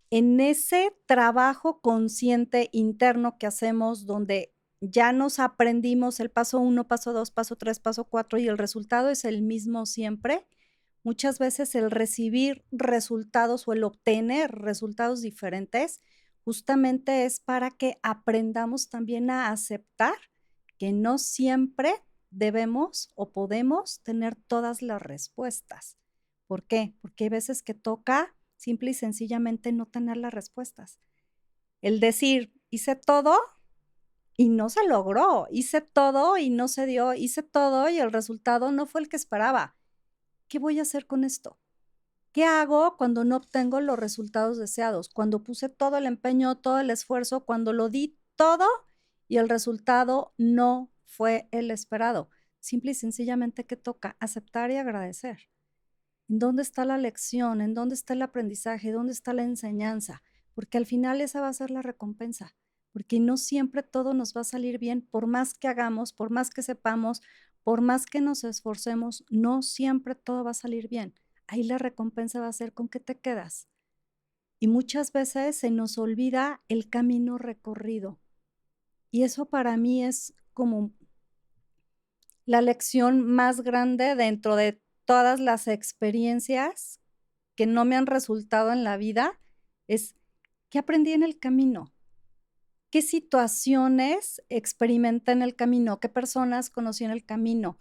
en ese trabajo consciente interno que hacemos, donde ya nos aprendimos el paso uno, paso 2, paso 3, paso 4 y el resultado es el mismo siempre. Muchas veces el recibir resultados o el obtener resultados diferentes, justamente es para que aprendamos también a aceptar que no siempre debemos o podemos tener todas las respuestas. ¿Por qué? Porque hay veces que toca simple y sencillamente no tener las respuestas. El decir, hice todo y no se logró, hice todo y no se dio, hice todo y el resultado no fue el que esperaba. ¿Qué voy a hacer con esto? ¿Qué hago cuando no obtengo los resultados deseados? Cuando puse todo el empeño, todo el esfuerzo, cuando lo di todo y el resultado no fue el esperado. Simple y sencillamente, ¿qué toca? Aceptar y agradecer. ¿En dónde está la lección? ¿En dónde está el aprendizaje? ¿Dónde está la enseñanza? Porque al final esa va a ser la recompensa, porque no siempre todo nos va a salir bien, por más que hagamos, por más que sepamos, por más que nos esforcemos, no siempre todo va a salir bien. Ahí la recompensa va a ser con qué te quedas. Y muchas veces se nos olvida el camino recorrido. Y eso para mí es como la lección más grande dentro de todas las experiencias que no me han resultado en la vida, es, ¿qué aprendí en el camino? ¿Qué situaciones experimenté en el camino? ¿Qué personas conocí en el camino?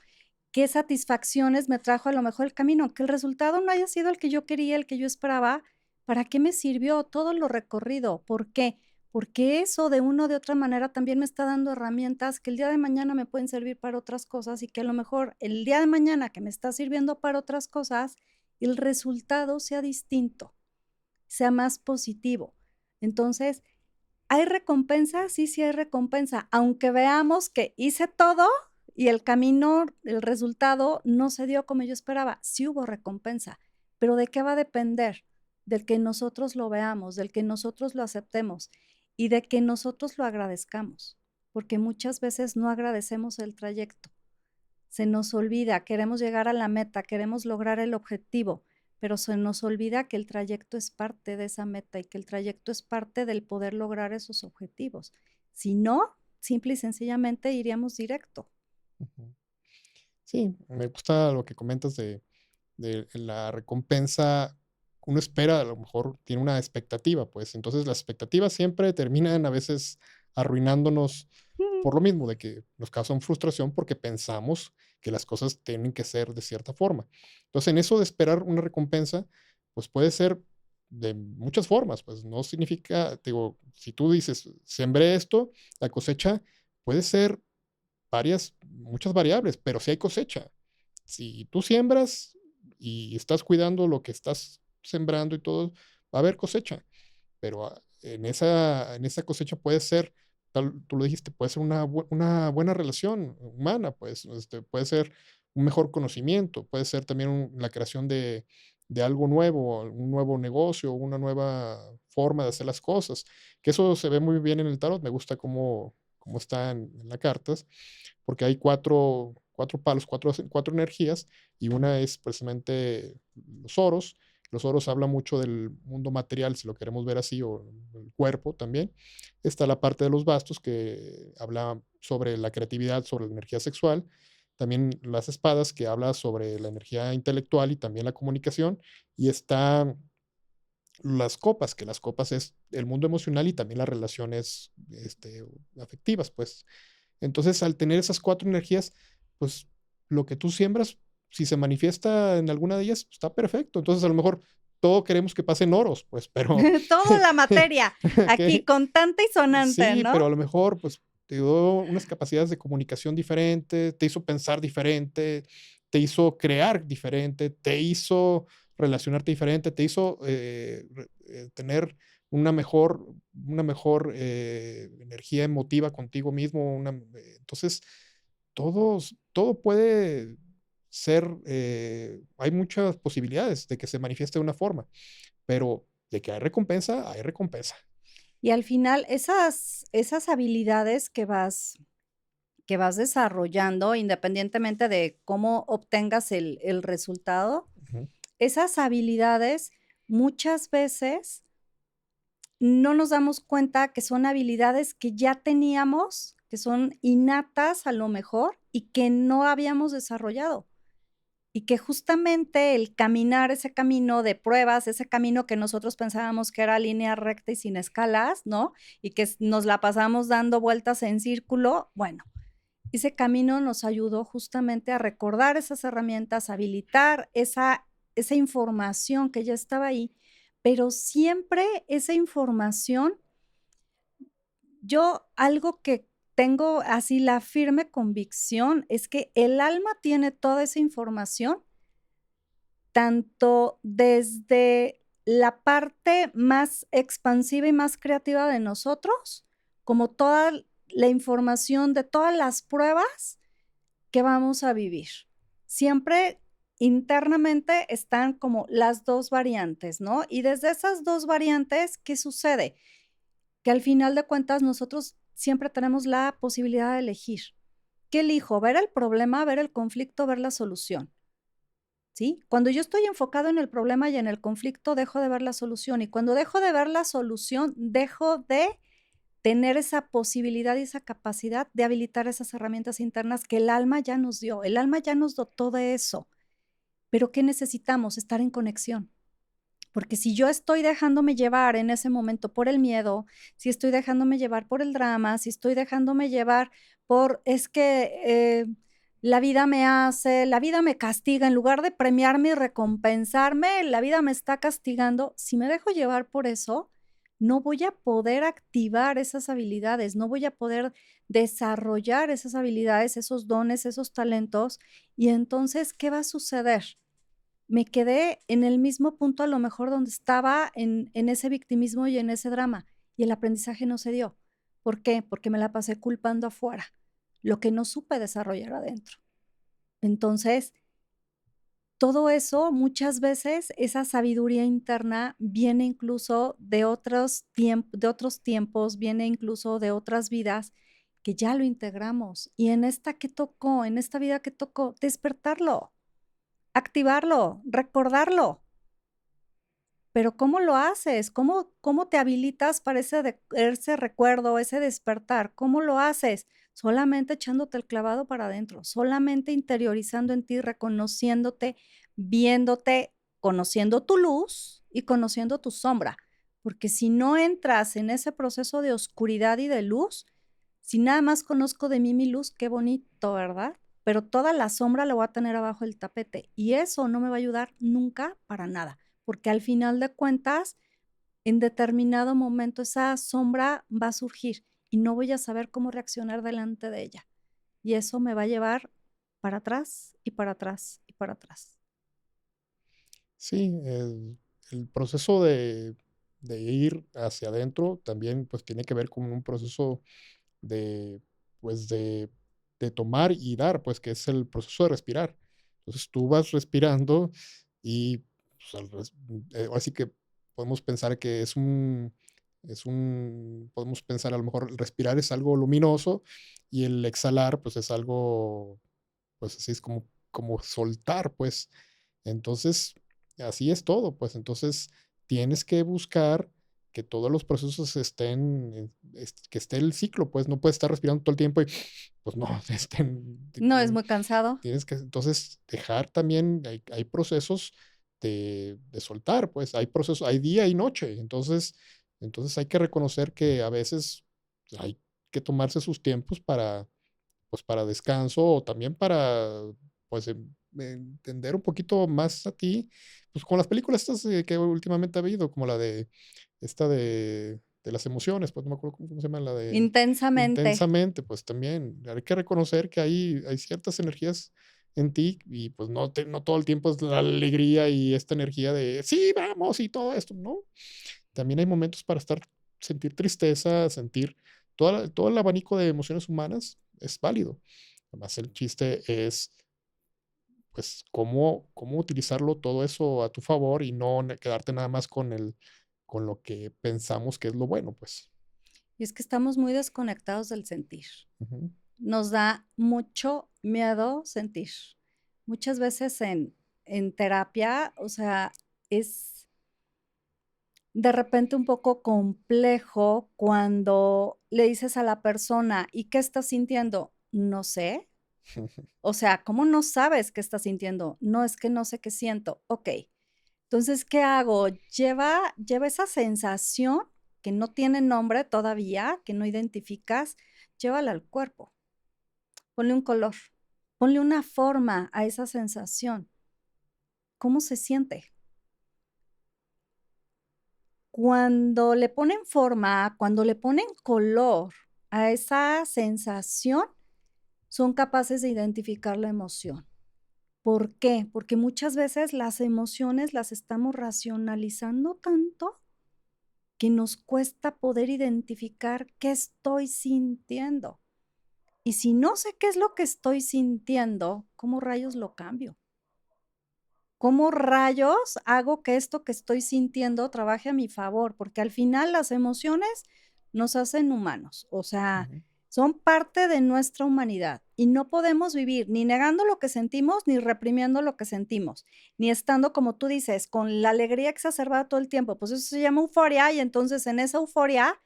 ¿Qué satisfacciones me trajo a lo mejor el camino? Que el resultado no haya sido el que yo quería, el que yo esperaba, ¿para qué me sirvió todo lo recorrido? ¿Por qué? Porque eso de una o de otra manera también me está dando herramientas que el día de mañana me pueden servir para otras cosas y que a lo mejor el día de mañana que me está sirviendo para otras cosas, el resultado sea distinto, sea más positivo. Entonces, ¿hay recompensa? Sí, sí hay recompensa, aunque veamos que hice todo y el camino, el resultado no se dio como yo esperaba. Sí hubo recompensa, pero ¿de qué va a depender? Del que nosotros lo veamos, del que nosotros lo aceptemos y de que nosotros lo agradezcamos, porque muchas veces no agradecemos el trayecto. Se nos olvida, queremos llegar a la meta, queremos lograr el objetivo, pero se nos olvida que el trayecto es parte de esa meta y que el trayecto es parte del poder lograr esos objetivos. Si no, simple y sencillamente iríamos directo. ujú. Sí, me gusta lo que comentas de la recompensa. Uno espera, a lo mejor tiene una expectativa, pues, entonces las expectativas siempre terminan a veces arruinándonos por lo mismo de que nos causan frustración porque pensamos que las cosas tienen que ser de cierta forma. Entonces, en eso de esperar una recompensa, pues puede ser de muchas formas, pues no significa, te digo, si tú dices, sembré esto, la cosecha puede ser muchas variables, pero si hay cosecha. Si tú siembras y estás cuidando lo que estás sembrando y todo, va a haber cosecha, pero en esa cosecha puede ser, tú lo dijiste, puede ser una buena relación humana, pues, puede ser un mejor conocimiento, puede ser también la creación de algo nuevo, un nuevo negocio, una nueva forma de hacer las cosas, que eso se ve muy bien en el tarot, me gusta cómo está en las cartas, porque hay cuatro palos, cuatro energías, y una es precisamente los oros. Los oros habla mucho del mundo material, si lo queremos ver así, o el cuerpo también. Está la parte de los bastos, que habla sobre la creatividad, sobre la energía sexual. También las espadas, que habla sobre la energía intelectual y también la comunicación. Y está las copas, que las copas es el mundo emocional y también las relaciones afectivas, pues. Entonces, al tener esas cuatro energías, pues lo que tú siembras, si se manifiesta en alguna de ellas, está perfecto. Entonces, a lo mejor todo queremos que pasen oros, pues, pero Todo la materia, aquí que contante y sonante, sí, ¿no? pero a lo mejor, pues, te dio unas capacidades de comunicación diferentes, te hizo pensar diferente, te hizo crear diferente, te hizo relacionarte diferente, te hizo tener una mejor energía emotiva contigo mismo. Entonces, todo puede ser, hay muchas posibilidades de que se manifieste de una forma, pero de que hay recompensa, hay recompensa. Y al final esas habilidades que vas desarrollando, independientemente de cómo obtengas el resultado, Ujú. esas habilidades muchas veces no nos damos cuenta que son habilidades que ya teníamos, que son innatas a lo mejor y que no habíamos desarrollado. Y que justamente el caminar ese camino de pruebas, ese camino que nosotros pensábamos que era línea recta y sin escalas, ¿no? Y que nos la pasamos dando vueltas en círculo, bueno, ese camino nos ayudó justamente a recordar esas herramientas, a habilitar esa información que ya estaba ahí, pero siempre esa información, yo algo que tengo así la firme convicción es que el alma tiene toda esa información, tanto desde la parte más expansiva y más creativa de nosotros, como toda la información de todas las pruebas que vamos a vivir. Siempre internamente están como las 2 variantes, ¿no? Y desde esas 2 variantes, ¿qué sucede? Que al final de cuentas nosotros siempre tenemos la posibilidad de elegir. ¿Qué elijo? ¿Ver el problema, ver el conflicto, ver la solución? ¿Sí? Cuando yo estoy enfocado en el problema y en el conflicto, dejo de ver la solución, y cuando dejo de ver la solución, dejo de tener esa posibilidad y esa capacidad de habilitar esas herramientas internas que el alma ya nos dio. El alma ya nos dotó de eso, pero ¿qué necesitamos? Estar en conexión. Porque si yo estoy dejándome llevar en ese momento por el miedo, si estoy dejándome llevar por el drama, si estoy dejándome llevar por, es que la vida me castiga, en lugar de premiarme y recompensarme, la vida me está castigando. Si me dejo llevar por eso, no voy a poder activar esas habilidades, no voy a poder desarrollar esas habilidades, esos dones, esos talentos. Y entonces, ¿qué va a suceder? Me quedé en el mismo punto a lo mejor donde estaba en ese victimismo y en ese drama, y el aprendizaje no se dio. ¿Por qué? Porque me la pasé culpando afuera, lo que no supe desarrollar adentro. Entonces, todo eso, muchas veces, esa sabiduría interna viene incluso de otros tiempos, viene incluso de otras vidas que ya lo integramos. Y en esta que tocó, en esta vida que tocó, despertarlo, activarlo, recordarlo. Pero, ¿cómo lo haces? ¿Cómo te habilitas para ese recuerdo, ese despertar? ¿Cómo lo haces? Solamente echándote el clavado para adentro, solamente interiorizando en ti, reconociéndote, viéndote, conociendo tu luz y conociendo tu sombra. Porque si no entras en ese proceso de oscuridad y de luz, Si nada más conozco de mí mi luz, qué bonito, ¿verdad? Pero toda la sombra la voy a tener abajo del tapete y eso no me va a ayudar nunca para nada, porque al final de cuentas, en determinado momento esa sombra va a surgir y no voy a saber cómo reaccionar delante de ella. Y eso me va a llevar para atrás y para atrás y para atrás. Sí, el proceso de ir hacia adentro también, pues, tiene que ver con un proceso de, pues, de tomar y dar, pues, que es el proceso de respirar. Entonces, tú vas respirando y, pues, ahora sí que podemos pensar que podemos pensar, a lo mejor, el respirar es algo luminoso y el exhalar, pues, es algo, pues, así es como soltar, pues. Entonces, así es todo, pues, entonces tienes que buscar que todos los procesos estén, que esté el ciclo, pues, no puedes estar respirando todo el tiempo y, pues no, No, es muy cansado. tienes que entonces dejar también, hay procesos de soltar, pues, hay procesos, hay día y noche, entonces hay que reconocer que a veces hay que tomarse sus tiempos para, pues, para descanso o también para, pues, entender un poquito más a ti, pues, con las películas estas, que últimamente ha habido, como la de esta de las emociones, pues, no me acuerdo cómo se llama, la de Intensamente. Intensamente, pues, también hay que reconocer que hay ciertas energías en ti y, pues, no todo el tiempo es la alegría y esta energía de: "Sí, vamos", y todo esto, ¿no? También hay momentos para sentir tristeza, sentir todo el abanico de emociones humanas es válido. Además, el chiste es, pues, cómo utilizarlo todo eso a tu favor y no quedarte nada más con lo que pensamos que es lo bueno, pues. Y es que estamos muy desconectados del sentir. Ujú, Nos da mucho miedo sentir. Muchas veces en terapia, o sea, es de repente un poco complejo cuando le dices a la persona: "¿Y qué estás sintiendo?". "No sé". O sea, ¿cómo no sabes qué estás sintiendo? "No, es que no sé qué siento". Okey. Entonces, ¿qué hago? Lleva esa sensación que no tiene nombre todavía, que no identificas, llévala al cuerpo. Ponle un color, ponle una forma a esa sensación. ¿Cómo se siente? Cuando le ponen forma, cuando le ponen color a esa sensación, son capaces de identificar la emoción. ¿Por qué? Porque muchas veces las emociones las estamos racionalizando tanto que nos cuesta poder identificar qué estoy sintiendo. Y si no sé qué es lo que estoy sintiendo, ¿cómo rayos lo cambio? ¿Cómo rayos hago que esto que estoy sintiendo trabaje a mi favor? Porque al final las emociones nos hacen humanos, o sea, ujú. son parte de nuestra humanidad y no podemos vivir ni negando lo que sentimos, ni reprimiendo lo que sentimos, ni estando, como tú dices, con la alegría exacerbada todo el tiempo. Pues eso se llama euforia y entonces en esa euforia,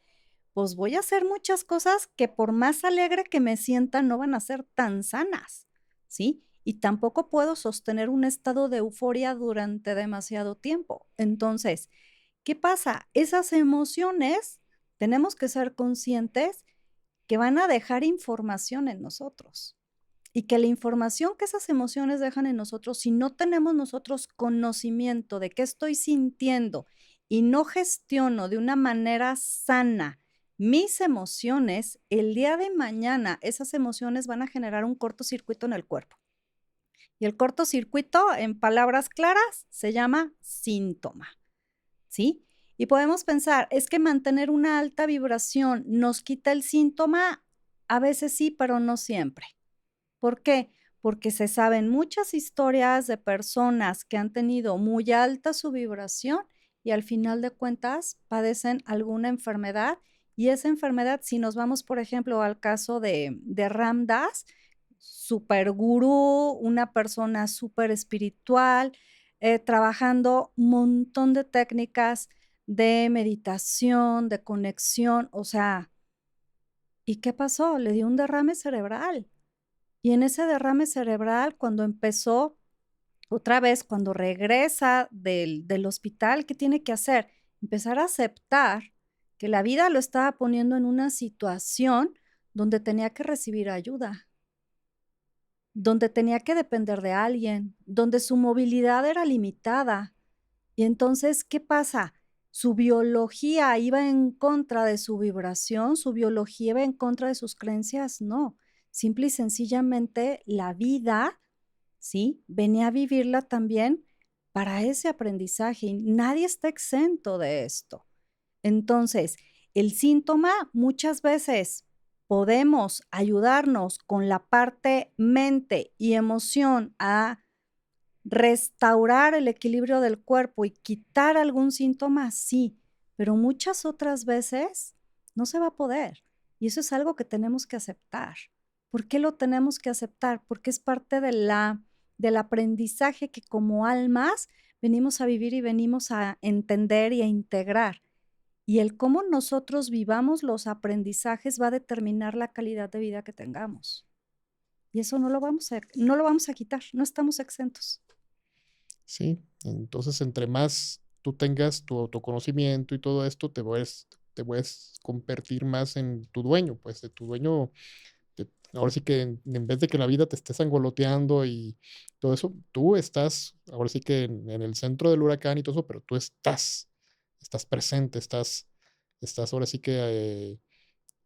pues voy a hacer muchas cosas que por más alegre que me sienta no van a ser tan sanas, ¿sí? Y tampoco puedo sostener un estado de euforia durante demasiado tiempo. Entonces, ¿qué pasa? Esas emociones tenemos que ser conscientes que van a dejar información en nosotros y que la información que esas emociones dejan en nosotros, si no tenemos nosotros conocimiento de qué estoy sintiendo y no gestiono de una manera sana mis emociones, el día de mañana esas emociones van a generar un cortocircuito en el cuerpo. Y el cortocircuito, en palabras claras, se llama síntoma, ¿sí? Y podemos pensar, es que mantener una alta vibración nos quita el síntoma, a veces sí, pero no siempre. ¿Por qué? Porque se saben muchas historias de personas que han tenido muy alta su vibración y al final de cuentas padecen alguna enfermedad. Y esa enfermedad, si nos vamos, por ejemplo, al caso de Ram Dass, super gurú, una persona súper espiritual, trabajando un montón de técnicas de meditación, de conexión, o sea, ¿y qué pasó? Le dio un derrame cerebral. Y en ese derrame cerebral, cuando empezó otra vez, cuando regresa del hospital, ¿qué tiene que hacer? Empezar a aceptar que la vida lo estaba poniendo en una situación donde tenía que recibir ayuda, donde tenía que depender de alguien, donde su movilidad era limitada. Y entonces, ¿qué pasa? Su biología iba en contra de su vibración, su biología iba en contra de sus creencias, no. Simple y sencillamente la vida, ¿sí? Venía a vivirla también para ese aprendizaje y nadie está exento de esto. Entonces, el síntoma muchas veces podemos ayudarnos con la parte mente y emoción a restaurar el equilibrio del cuerpo y quitar algún síntoma, sí, pero muchas otras veces no se va a poder. Y eso es algo que tenemos que aceptar. ¿Por qué lo tenemos que aceptar? Porque es parte del aprendizaje que como almas venimos a vivir y venimos a entender y a integrar. Y el cómo nosotros vivamos los aprendizajes va a determinar la calidad de vida que tengamos. Y eso no lo vamos a quitar, no estamos exentos. Sí, entonces entre más tú tengas tu autoconocimiento y todo esto, te puedes convertir más en tu dueño, pues de tu dueño. Ahora sí que en vez de que la vida te esté sangoloteando y todo eso, tú estás, ahora sí que en el centro del huracán y todo eso, pero tú estás presente, estás ahora sí que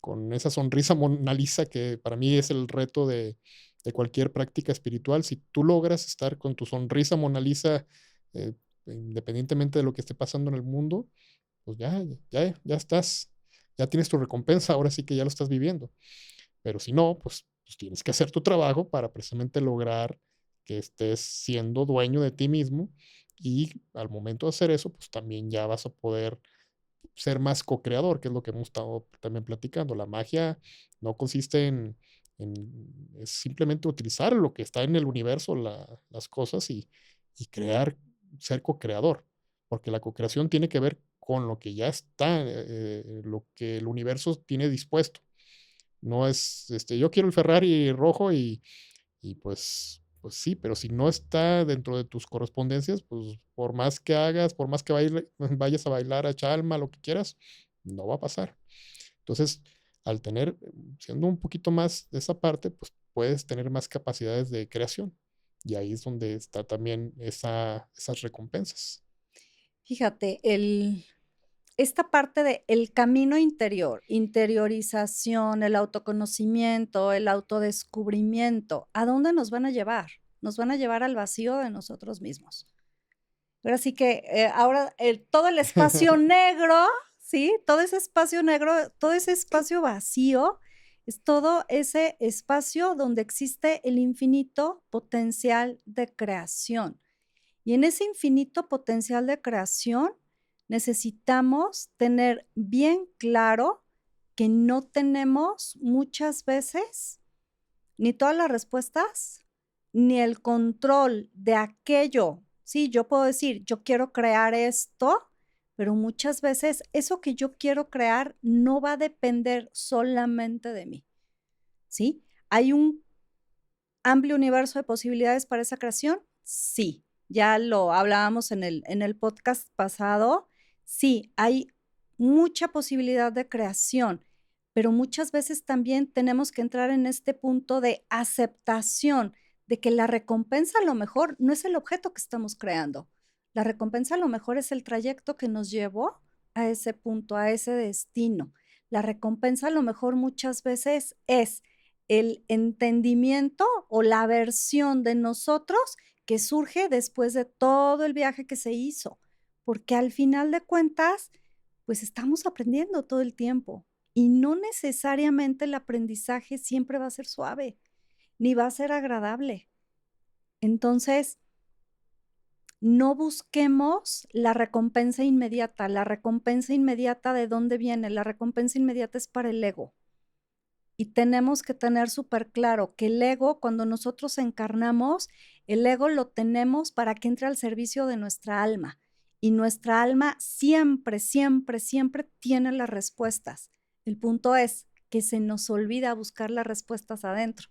con esa sonrisa Mona Lisa que para mí es el reto de cualquier práctica espiritual. Si tú logras estar con tu sonrisa Mona Lisa, eh, independientemente de lo que esté pasando en el mundo, pues ya estás, ya tienes tu recompensa, ahora sí que ya lo estás viviendo. Pero si no, pues tienes que hacer tu trabajo para precisamente lograr que estés siendo dueño de ti mismo y al momento de hacer eso, pues también ya vas a poder ser más co-creador, que es lo que hemos estado también platicando. La magia no consiste es simplemente utilizar lo que está en el universo, las cosas y crear, ser co-creador, porque la co-creación tiene que ver con lo que ya está, lo que el universo tiene dispuesto. No es, yo quiero el Ferrari rojo y pues sí, pero si no está dentro de tus correspondencias, pues por más que hagas, por más que vayas a bailar a Chalma, lo que quieras, no va a pasar. Entonces, al tener, siendo un poquito más de esa parte, pues puedes tener más capacidades de creación. Y ahí es donde está también esas recompensas. Fíjate, esta parte de el camino interior, interiorización, el autoconocimiento, el autodescubrimiento, ¿a dónde nos van a llevar? Nos van a llevar al vacío de nosotros mismos. Ahora sí que, ahora todo el espacio negro, ¿sí? Todo ese espacio negro, todo ese espacio vacío, es todo ese espacio donde existe el infinito potencial de creación. Y en ese infinito potencial de creación necesitamos tener bien claro que no tenemos muchas veces ni todas las respuestas, ni el control de aquello. Sí, yo puedo decir, yo quiero crear esto, pero muchas veces eso que yo quiero crear no va a depender solamente de mí. ¿Sí? ¿Hay un amplio universo de posibilidades para esa creación? Sí, ya lo hablábamos en el podcast pasado. Sí, hay mucha posibilidad de creación, pero muchas veces también tenemos que entrar en este punto de aceptación de que la recompensa a lo mejor no es el objeto que estamos creando. La recompensa a lo mejor es el trayecto que nos llevó a ese punto, a ese destino. La recompensa a lo mejor muchas veces es el entendimiento o la versión de nosotros que surge después de todo el viaje que se hizo, porque al final de cuentas, pues estamos aprendiendo todo el tiempo y no necesariamente el aprendizaje siempre va a ser suave, ni va a ser agradable. Entonces, no busquemos la recompensa inmediata. La recompensa inmediata, ¿de dónde viene? La recompensa inmediata es para el ego. Y tenemos que tener súper claro que el ego, cuando nosotros encarnamos, el ego lo tenemos para que entre al servicio de nuestra alma. Y nuestra alma siempre, siempre, siempre tiene las respuestas. El punto es que se nos olvida buscar las respuestas adentro.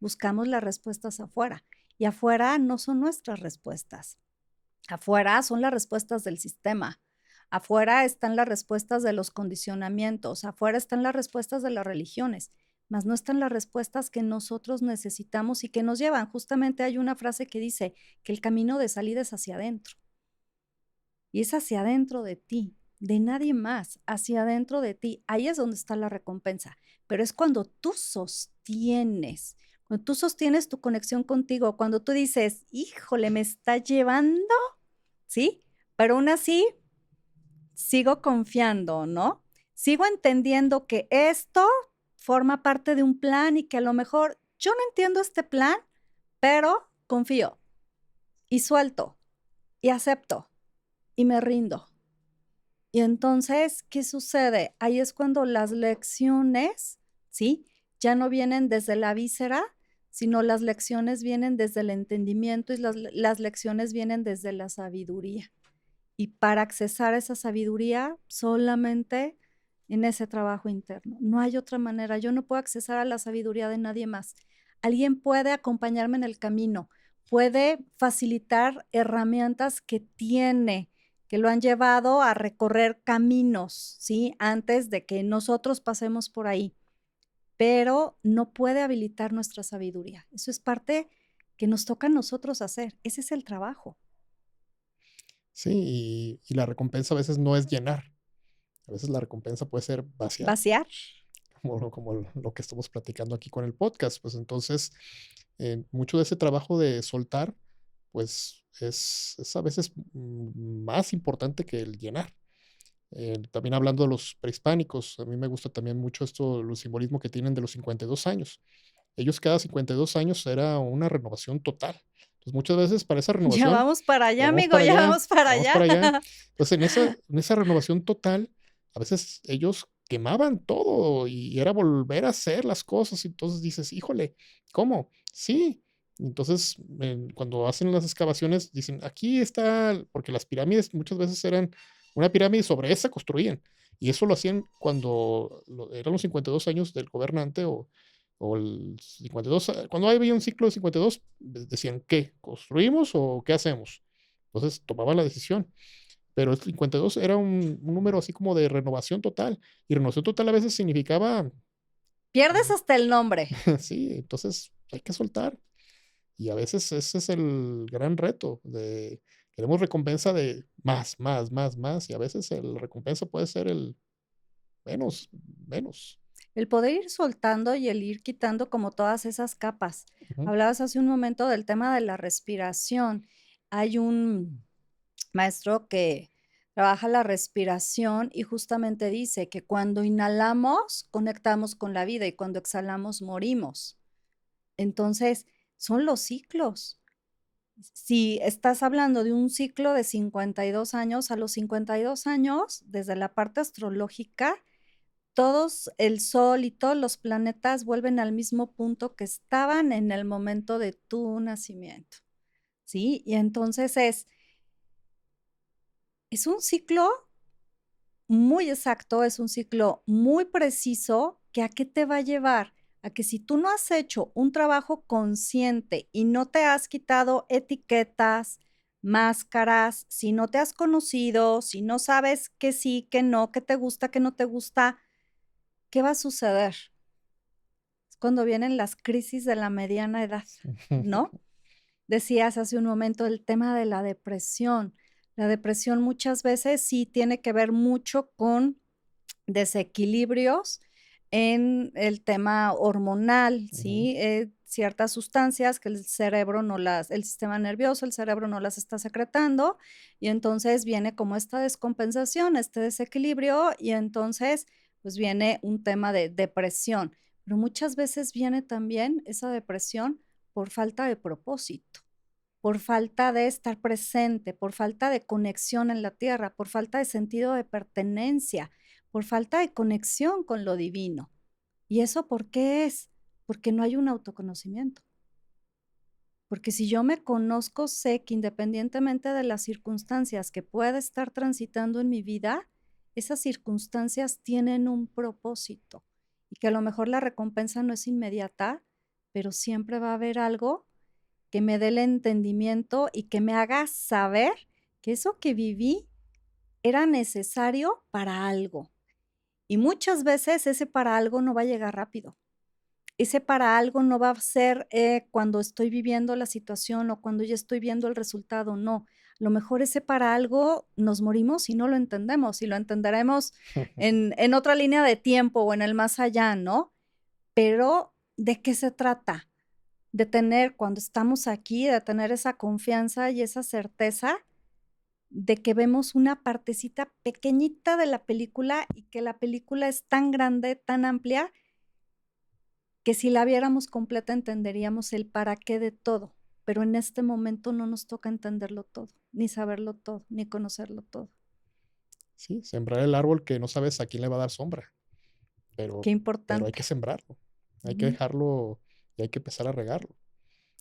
Buscamos las respuestas afuera. Y afuera no son nuestras respuestas. Afuera son las respuestas del sistema. Afuera están las respuestas de los condicionamientos. Afuera están las respuestas de las religiones. mas no están las respuestas que nosotros necesitamos y que nos llevan. Justamente hay una frase que dice que el camino de salida es hacia adentro. Y es hacia adentro de ti, de nadie más, hacia adentro de ti. Ahí es donde está la recompensa. Pero es cuando tú sostienes tu conexión contigo, cuando tú dices, híjole, me está llevando, ¿sí? Pero aún así, sigo confiando, ¿no? Sigo entendiendo que esto forma parte de un plan y que a lo mejor yo no entiendo este plan, pero confío y suelto y acepto y me rindo. Y entonces, ¿qué sucede? Ahí es cuando las lecciones, ¿sí? Ya no vienen desde la víscera, sino las lecciones vienen desde el entendimiento y las lecciones vienen desde la sabiduría. Y para accesar a esa sabiduría, solamente en ese trabajo interno. No hay otra manera. Yo no puedo accesar a la sabiduría de nadie más. Alguien puede acompañarme en el camino, puede facilitar herramientas que tiene, que lo han llevado a recorrer caminos, ¿sí? Antes de que nosotros pasemos por ahí, pero no puede habilitar nuestra sabiduría. Eso es parte que nos toca a nosotros hacer. Ese es el trabajo. Sí, y la recompensa a veces no es llenar, a veces la recompensa puede ser vaciar, Vaciar. como lo que estamos platicando aquí con el podcast. Pues entonces, mucho de ese trabajo de soltar, pues es a veces más importante que el llenar. También hablando de los prehispánicos, a mí me gusta también mucho esto, el simbolismo que tienen de los 52 años. Ellos cada 52 años era una renovación total. Entonces, muchas veces para esa Ya renovación, vamos para allá, ya vamos amigo, para ya allá, vamos para ya vamos allá. para allá. Entonces, en esa renovación total, a veces ellos quemaban todo y era volver a hacer las cosas. Y entonces dices, híjole, ¿cómo? Sí. Entonces, cuando hacen las excavaciones, dicen, aquí está, porque las pirámides muchas veces eran una pirámide y sobre esa construían. Y eso lo hacían cuando eran los 52 años del gobernante o el 52, cuando había un ciclo de 52, decían, ¿qué? ¿Construimos o qué hacemos? Entonces tomaban la decisión. Pero el 52 era un número así como de renovación total. Y renovación total a veces significaba, Pierdes hasta el nombre. sí, entonces hay que soltar. Y a veces ese es el gran reto de queremos recompensa de más, más, más, más. Y a veces el recompensa puede ser el menos, menos. El poder ir soltando y el ir quitando como todas esas capas. Ujú, Hablabas hace un momento del tema de la respiración. Hay un maestro que trabaja la respiración y justamente dice que cuando inhalamos conectamos con la vida y cuando exhalamos morimos. Entonces, son los ciclos. Si estás hablando de un ciclo de 52 años, a los 52 años, desde la parte astrológica, todos, el Sol y todos los planetas vuelven al mismo punto que estaban en el momento de tu nacimiento, ¿sí? Y entonces es un ciclo muy exacto, es un ciclo muy preciso, que ¿a qué te va a llevar? A que si tú no has hecho un trabajo consciente y no te has quitado etiquetas, máscaras, si no te has conocido, si no sabes que sí, que no, que te gusta, que no te gusta, ¿qué va a suceder? Es cuando vienen las crisis de la mediana edad, ¿no? Decías hace un momento el tema de la depresión. La depresión muchas veces sí tiene que ver mucho con desequilibrios en el tema hormonal, ujú. ¿sí? Ciertas sustancias que el cerebro no las, el sistema nervioso, el cerebro no las está secretando y entonces viene como esta descompensación, este desequilibrio y entonces pues viene un tema de depresión. Pero muchas veces viene también esa depresión por falta de propósito, por falta de estar presente, por falta de conexión en la tierra, por falta de sentido de pertenencia, por falta de conexión con lo divino. ¿Y eso por qué es? Porque no hay un autoconocimiento. Porque si yo me conozco, sé que independientemente de las circunstancias que pueda estar transitando en mi vida, esas circunstancias tienen un propósito y que a lo mejor la recompensa no es inmediata, pero siempre va a haber algo que me dé el entendimiento y que me haga saber que eso que viví era necesario para algo. Y muchas veces ese para algo no va a llegar rápido. Ese para algo no va a ser, cuando estoy viviendo la situación o cuando ya estoy viendo el resultado, no. A lo mejor ese para algo nos morimos y no lo entendemos, y lo entenderemos en otra línea de tiempo o en el más allá, ¿no? Pero, ¿de qué se trata? De tener, cuando estamos aquí, de tener esa confianza y esa certeza de que vemos una partecita pequeñita de la película y que la película es tan grande, tan amplia, que si la viéramos completa entenderíamos el para qué de todo, pero en este momento no nos toca entenderlo todo, ni saberlo todo, ni conocerlo todo. Sí, sembrar el árbol que no sabes a quién le va a dar sombra, Qué pero hay que importante. sembrarlo, hay que Ujú. dejarlo y hay que empezar a regarlo.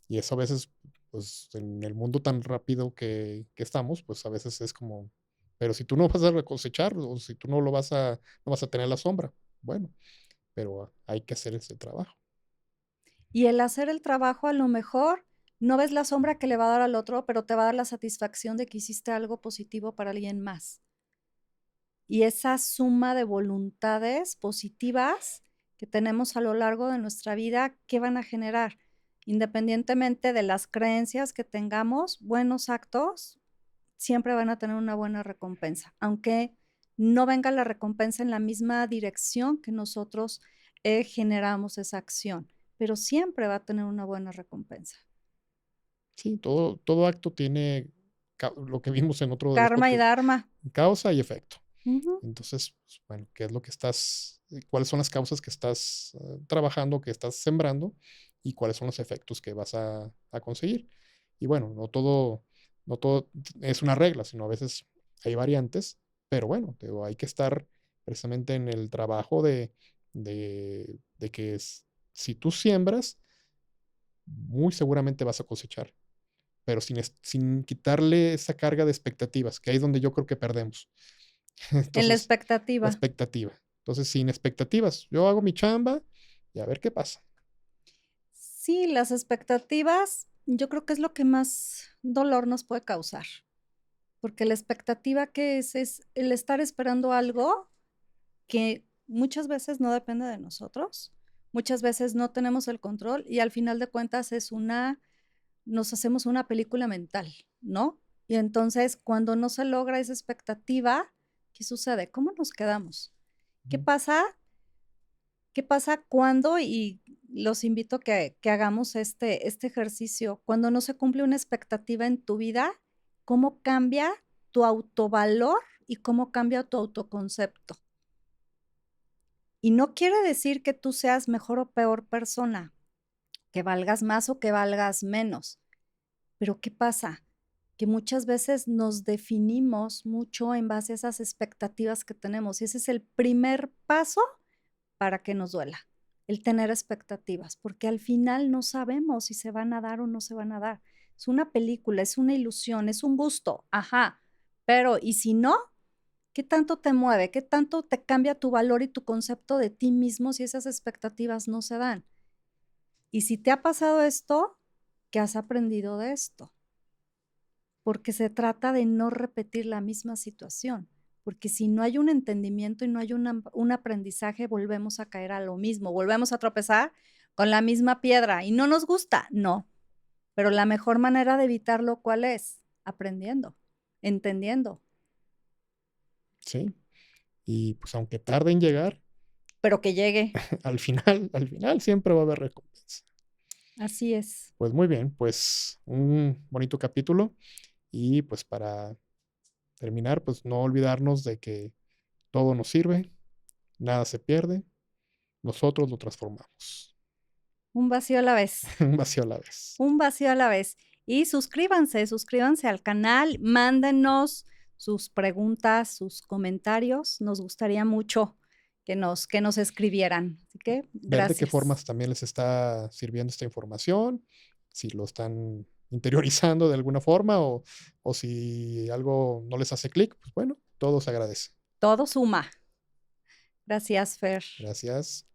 Y eso a veces, pues, en el mundo tan rápido que estamos, pues, a veces es como, pero si tú no vas a cosechar, o si tú no vas a tener la sombra. Bueno, pero hay que hacer ese trabajo. Y el hacer el trabajo, a lo mejor, no ves la sombra que le va a dar al otro, pero te va a dar la satisfacción de que hiciste algo positivo para alguien más. Y esa suma de voluntades positivas que tenemos a lo largo de nuestra vida, ¿qué van a generar? Independientemente de las creencias que tengamos, buenos actos siempre van a tener una buena recompensa, aunque no venga la recompensa en la misma dirección que nosotros, generamos esa acción, pero siempre va a tener una buena recompensa. Sí, todo acto tiene lo que vimos en otro de los Karma y podcasts, dharma. causa y efecto. Ujú. Entonces, pues, bueno, ¿qué es lo que cuáles son las causas que estás trabajando, que estás sembrando y cuáles son los efectos que vas a conseguir? Y bueno, no todo es una regla, sino a veces hay variantes, pero bueno, te digo, hay que estar precisamente en el trabajo de que si tú siembras, muy seguramente vas a cosechar, pero sin quitarle esa carga de expectativas, que ahí es donde yo creo que perdemos. En la Entonces, la expectativa. expectativa. Entonces, sin expectativas, yo hago mi chamba y a ver qué pasa. Sí, las expectativas, yo creo que es lo que más dolor nos puede causar, porque la expectativa, ¿qué es el estar esperando algo que muchas veces no depende de nosotros, muchas veces no tenemos el control y al final de cuentas nos hacemos una película mental, ¿no? Y entonces, cuando no se logra esa expectativa, ¿qué sucede? ¿Cómo nos quedamos? ¿Qué Ujú. pasa? ¿Qué pasa cuando? Y los invito a que hagamos este ejercicio, cuando no se cumple una expectativa en tu vida, ¿cómo cambia tu autovalor y cómo cambia tu autoconcepto? Y no quiere decir que tú seas mejor o peor persona, que valgas más o que valgas menos. Pero ¿qué pasa? Que muchas veces nos definimos mucho en base a esas expectativas que tenemos. Y ese es el primer paso para que nos duela, el tener expectativas, porque al final no sabemos si se van a dar o no se van a dar. Es una película, es una ilusión, es un gusto, ajá, pero ¿y si no? ¿Qué tanto te mueve? ¿Qué tanto te cambia tu valor y tu concepto de ti mismo si esas expectativas no se dan? Y si te ha pasado esto, ¿qué has aprendido de esto? Porque se trata de no repetir la misma situación, porque si no hay un entendimiento y no hay un aprendizaje, volvemos a caer a lo mismo, volvemos a tropezar con la misma piedra y no nos gusta, no, pero la mejor manera de evitarlo, ¿cuál es? Aprendiendo, entendiendo, Sí. Y pues aunque tarde en llegar, pero que llegue. al final siempre va a haber recompensa. Así es. Pues muy bien, pues un bonito capítulo y pues para terminar, pues no olvidarnos de que todo nos sirve, nada se pierde, nosotros lo transformamos. Un vacío a la vez. Un vacío a la vez. Un vacío a la vez. Y suscríbanse al canal, mándenos sus preguntas, sus comentarios. Nos gustaría mucho que nos escribieran. Así que Ver de qué gracias. formas también les está sirviendo esta información, si lo están interiorizando de alguna forma o si algo no les hace clic, pues bueno, todo se agradece. Todo suma. Gracias, Fer. Gracias.